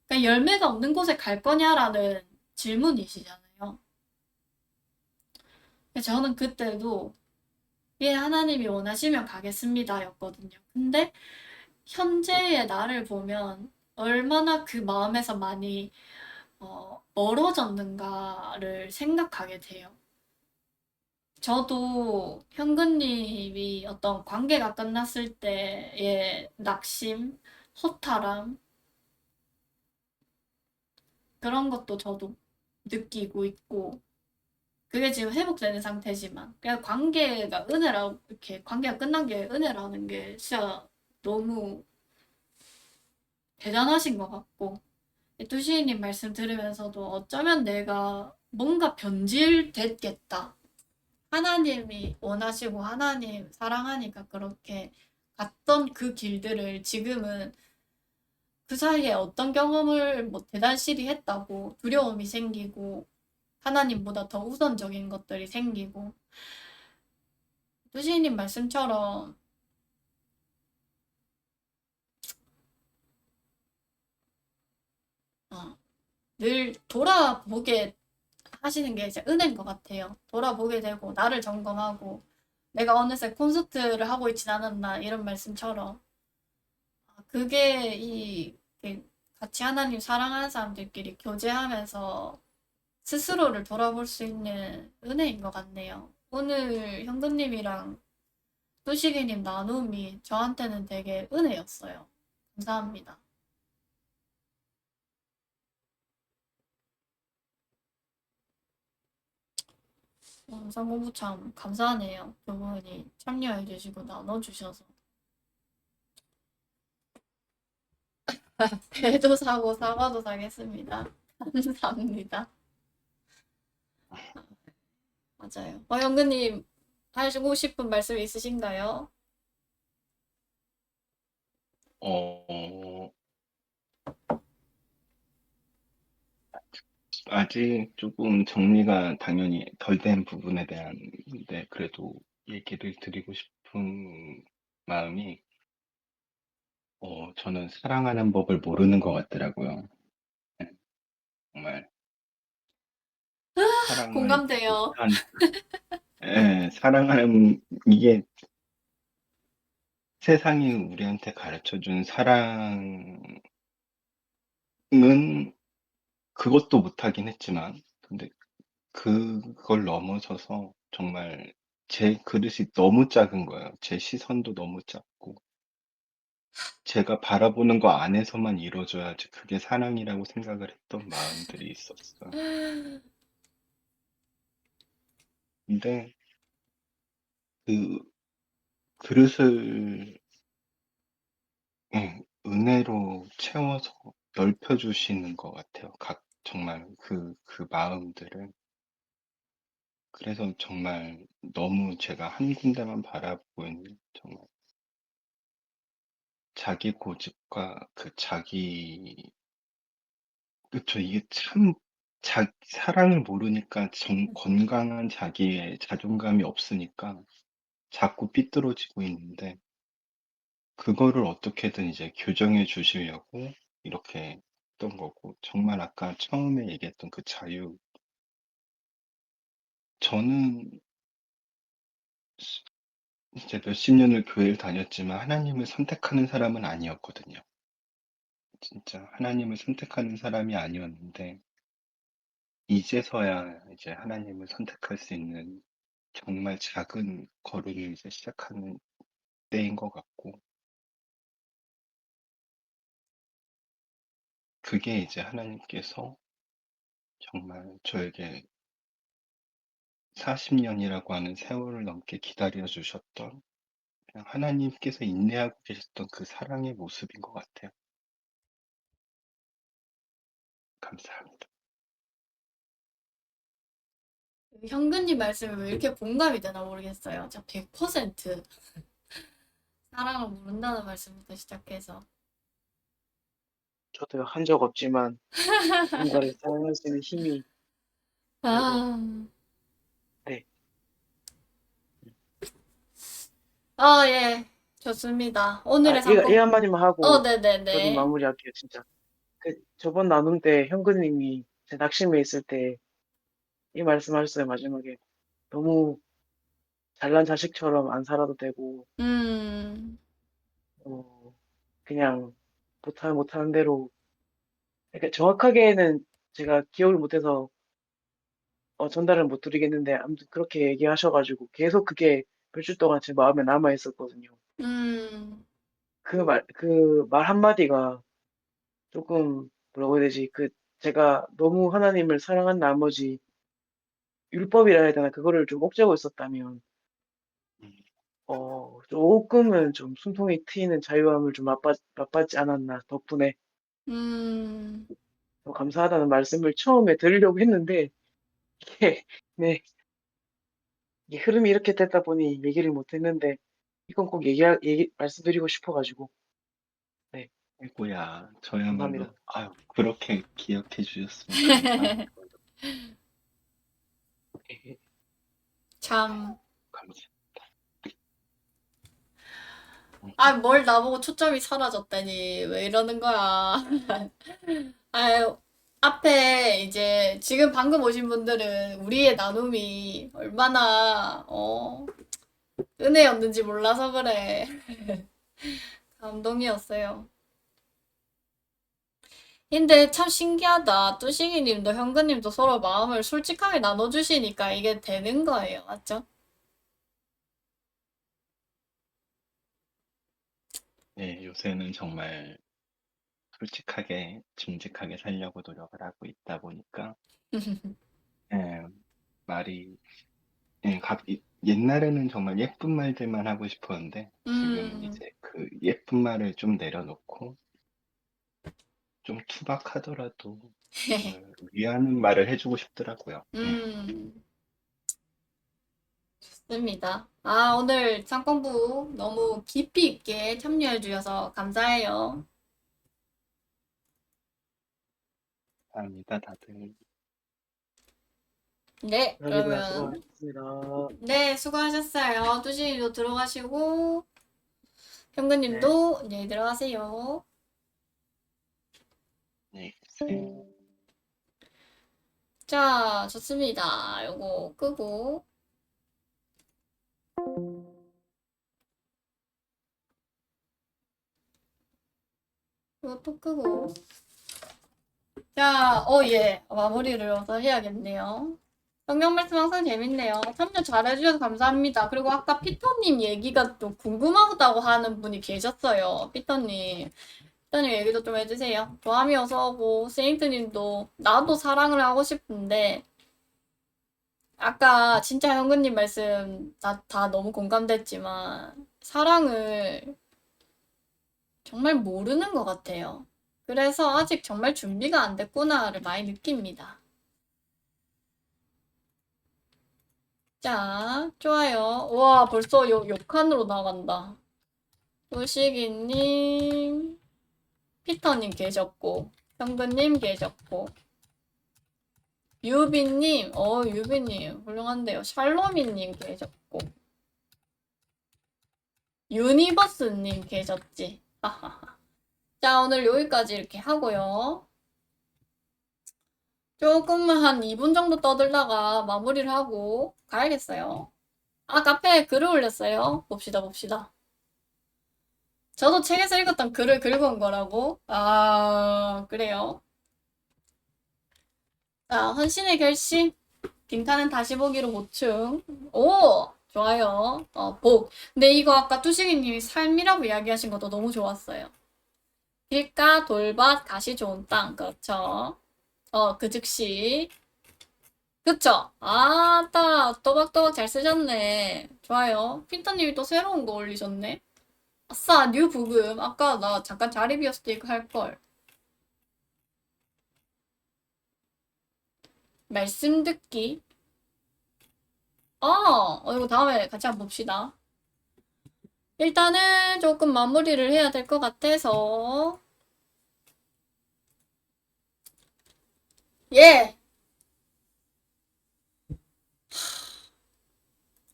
그러니까 열매가 없는 곳에 갈 거냐라는 질문이시잖아요. 저는 그때도 예, 하나님이 원하시면 가겠습니다 였거든요. 근데 현재의 나를 보면 얼마나 그 마음에서 많이 멀어졌는가를 생각하게 돼요. 저도 현근님이 어떤 관계가 끝났을 때의 낙심, 허탈함, 그런 것도 저도 느끼고 있고, 그게 지금 회복되는 상태지만, 그냥 관계가 은혜라, 이렇게 관계가 끝난 게 은혜라는 게 진짜 너무 대단하신 것 같고, 두시님 말씀 들으면서도 어쩌면 내가 뭔가 변질됐겠다. 하나님이 원하시고 하나님 사랑하니까 그렇게 갔던 그 길들을 지금은 그 사이에 어떤 경험을 뭐 대단실히 했다고 두려움이 생기고 하나님보다 더 우선적인 것들이 생기고 두시님 말씀처럼 늘 돌아보게 하시는 게 이제 은혜인 것 같아요. 돌아보게 되고 나를 점검하고 내가 어느새 콘서트를 하고 있진 않았나 이런 말씀처럼 그게 이렇게 같이 하나님 사랑하는 사람들끼리 교제하면서 스스로를 돌아볼 수 있는 은혜인 것 같네요. 오늘 현근님이랑 또시기님 나눔이 저한테는 되게 은혜였어요. 감사합니다. 상공부 참 감사하네요. 두 분이 참여해주시고 나눠주셔서. 배도 사고 사과도 사겠습니다. 감사합니다. 맞아요. 영근님 하시고 싶은 말씀 있으신가요? 어, 아직 조금 정리가 당연히 덜 된 부분에 대한데 그래도 얘기를 드리고 싶은 마음이 저는 사랑하는 법을 모르는 것 같더라고요. 네, 정말 사랑을 공감돼요. 못한, 사랑하는 이게 세상이 우리한테 가르쳐준 사랑은 그것도 못하긴 했지만 근데 그걸 넘어서서 정말 제 그릇이 너무 작은 거예요. 제 시선도 너무 작고 제가 바라보는 거 안에서만 이루어져야지 그게 사랑이라고 생각을 했던 마음들이 있었어요. 근데 그 그릇을 은혜로 채워서 넓혀주시는 것 같아요. 정말 그 마음들을. 그래서 정말 너무 제가 한 군데만 바라보고 있는 정말 자기 고집과 그쵸. 이게 참, 사랑을 모르니까 건강한 자기의 자존감이 없으니까 자꾸 삐뚤어지고 있는데, 그거를 어떻게든 이제 교정해 주시려고 이렇게 했던 거고, 정말 아까 처음에 얘기했던 그 자유. 저는 이제 몇십 년을 교회를 다녔지만 하나님을 선택하는 사람은 아니었거든요. 진짜 하나님을 선택하는 사람이 아니었는데, 이제서야 이제 하나님을 선택할 수 있는 정말 작은 걸음을 이제 시작하는 때인 것 같고, 그게 이제 하나님께서 정말 저에게 40년이라고 하는 세월을 넘게 기다려 주셨던, 그냥 하나님께서 인내하고 계셨던 그 사랑의 모습인 것 같아요. 감사합니다. 현근님 말씀이 왜 이렇게 공감이 되나 모르겠어요. 진짜 100% 사랑을 모른다는 말씀부터 시작해서. 저도 한 적 없지만 누군가를 사랑할 수 있는 힘이 아이고 아, 네. 예. 좋습니다. 아 오늘의 이 상품, 한마디만 하고 저도 네네네. 마무리할게요 진짜. 그 저번 나눔 때 현근님이 제 낙심에 있을 때 이 말씀하셨어요 마지막에. 너무 잘난 자식처럼 안 살아도 되고 음, 어, 그냥 못하는 대로, 그러니까 정확하게는 제가 기억을 못해서 전달을 못 드리겠는데, 아무튼 그렇게 얘기하셔가지고 계속 그게 몇 주 동안 제 마음에 남아 있었거든요. 음, 그 말 한마디가 조금 뭐라고 해야 되지? 제가 너무 하나님을 사랑한 나머지 율법이라 해야 되나? 그거를 좀 억제하고 있었다면, 음, 조금은 좀 숨통이 트이는 자유함을 좀 맛받지 않았나, 덕분에. 음, 감사하다는 말씀을 처음에 드리려고 했는데, 이게, 네, 이게 흐름이 이렇게 됐다 보니 얘기를 못 했는데, 이건 꼭 말씀드리고 싶어가지고, 네, 아이고야, 감사합니다. 저야말로, 아유, 그렇게 기억해 주셨으면 감사합니다. 참. 감사. 아, 뭘 나보고 초점이 사라졌다니. 왜 이러는 거야. 아유, 앞에 이제 지금 방금 오신 분들은 우리의 나눔이 얼마나, 은혜였는지 몰라서 그래. 감동이었어요. 근데 참 신기하다. 뚜식이님도 현근님도 서로 마음을 솔직하게 나눠주시니까 이게 되는 거예요. 맞죠? 네, 요새는 정말 솔직하게, 진직하게 살려고 노력을 하고 있다 보니까, 예, 말이, 옛날에는 정말 예쁜 말들만 하고 싶었는데, 지금은 음, 이제 그 예쁜 말을 좀 내려놓고, 좀 투박하더라도, 위하는 말을 해주고 싶더라고요. 예. 음, 좋습니다. 아, 오늘 창공부 너무 깊이 있게 참여해 주셔서 감사해요. 감사합니다, 다들. 네, 감사합니다. 그러면, 수고하셨습니다. 네, 수고하셨어요. 뚜식이도 들어가시고, 네. 현근님도 네, 들어가세요. 네, 자, 좋습니다. 요거 끄고. 이것도 끄고. 자, 예. 마무리를 어서 해야겠네요. 성경 말씀 항상 재밌네요. 참여 잘해주셔서 감사합니다. 그리고 아까 피터님 얘기가 또 궁금하다고 하는 분이 계셨어요. 피터님. 피터님 얘기도 좀 해주세요. 조함이 어서 오고, 세인트님도 나도 사랑을 하고 싶은데, 아까 진짜 현근님 말씀 다 너무 공감됐지만, 사랑을 정말 모르는 것 같아요. 그래서 아직 정말 준비가 안 됐구나를 많이 느낍니다. 자, 좋아요. 와, 벌써 칸으로 나간다. 요시기님, 피터님 계셨고, 현근님 계셨고, 유비님, 유비님, 훌륭한데요. 샬로미님 계셨고, 유니버스님 계셨지. 자, 오늘 여기까지 이렇게 하고요. 조금만 한 2분 정도 떠들다가 마무리를 하고 가야겠어요. 아, 카페에 글을 올렸어요. 봅시다, 봅시다. 저도 책에서 읽었던 글을 긁어온 거라고? 아, 그래요. 자, 헌신의 결심. 빈칸은 다시 보기로 보충. 오! 좋아요. 복. 근데 이거 아까 뚜식이님이 삶이라고 이야기하신 것도 너무 좋았어요. 길가, 돌밭, 가시 좋은 땅. 그렇죠. 그 즉시. 그쵸? 아따, 또박또박 잘 쓰셨네. 좋아요. 핀터님이 또 새로운 거 올리셨네. 아싸, 뉴 부금. 아까 나 잠깐 자리 비었을 때 이거 할걸. 말씀 듣기. 이거 다음에 같이 한번 봅시다. 일단은 조금 마무리를 해야 될 것 같아서. 예!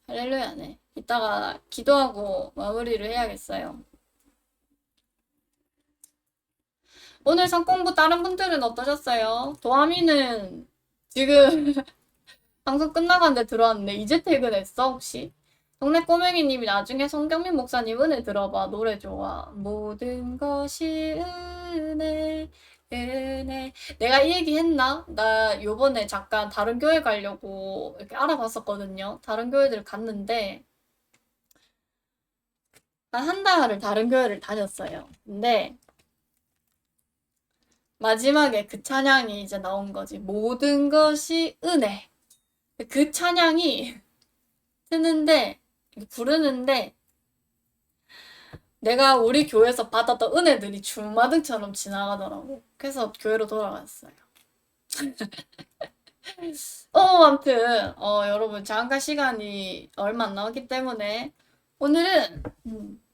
할렐루야네. 이따가 기도하고 마무리를 해야겠어요. 오늘 성공부 다른 분들은 어떠셨어요? 도하미는 지금 방송 끝나가는데 들어왔는데 이제 퇴근했어 혹시? 동네 꼬맹이님이 나중에 성경민 목사님 은혜 들어봐. 노래 좋아. 모든 것이 은혜, 은혜. 내가 이 얘기 했나? 나 요번에 잠깐 다른 교회 가려고 이렇게 알아봤었거든요. 다른 교회들 갔는데, 한 달을 다른 교회를 다녔어요. 근데, 마지막에 그 찬양이 이제 나온 거지. 모든 것이 은혜. 그 찬양이 트는데, 부르는데, 내가 우리 교회에서 받았던 은혜들이 주마등처럼 지나가더라고. 그래서 교회로 돌아갔어요. 아무튼, 여러분, 잠깐 시간이 얼마 안 남았기 때문에, 오늘은,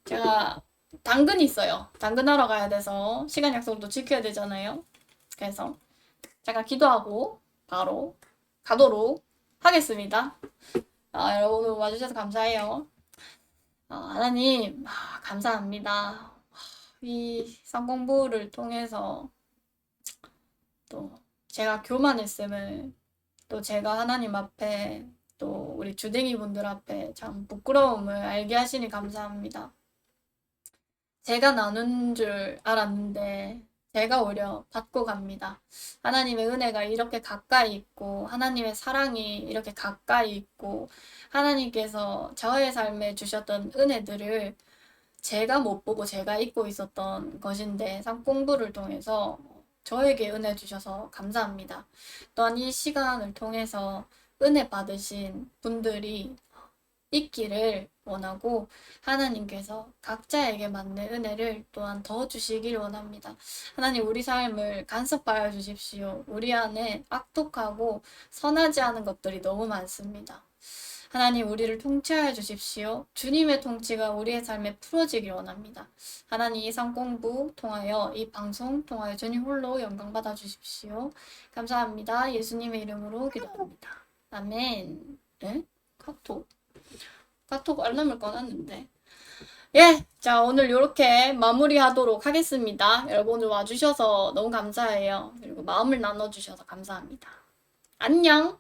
제가 당근이 있어요. 당근하러 가야 돼서, 시간 약속도 지켜야 되잖아요. 그래서, 잠깐 기도하고, 바로 가도록 하겠습니다. 여러분, 오늘 와주셔서 감사해요. 하나님, 감사합니다. 이 쌍공부를 통해서 또 제가 교만했음을 또 제가 하나님 앞에 또 우리 주댕이 분들 앞에 참 부끄러움을 알게 하시니 감사합니다. 제가 나눈 줄 알았는데 제가 오히려 받고 갑니다. 하나님의 은혜가 이렇게 가까이 있고 하나님의 사랑이 이렇게 가까이 있고 하나님께서 저의 삶에 주셨던 은혜들을 제가 못 보고 제가 잊고 있었던 것인데 쌍공부를 통해서 저에게 은혜 주셔서 감사합니다. 또한 이 시간을 통해서 은혜 받으신 분들이 있기를 원하고 하나님께서 각자에게 맞는 은혜를 또한 더 주시길 원합니다. 하나님 우리 삶을 간섭하여 주십시오. 우리 안에 악독하고 선하지 않은 것들이 너무 많습니다. 하나님 우리를 통치하여 주십시오. 주님의 통치가 우리의 삶에 풀어지길 원합니다. 하나님 이 쌍공부 통하여 이 방송 통하여 주님 홀로 영광 받아 주십시오. 감사합니다. 예수님의 이름으로 기도합니다. 아멘. 네? 카톡 알람을 꺼놨는데. 예, 자 오늘 이렇게 마무리하도록 하겠습니다. 여러분 오늘 와주셔서 너무 감사해요. 그리고 마음을 나눠주셔서 감사합니다. 안녕.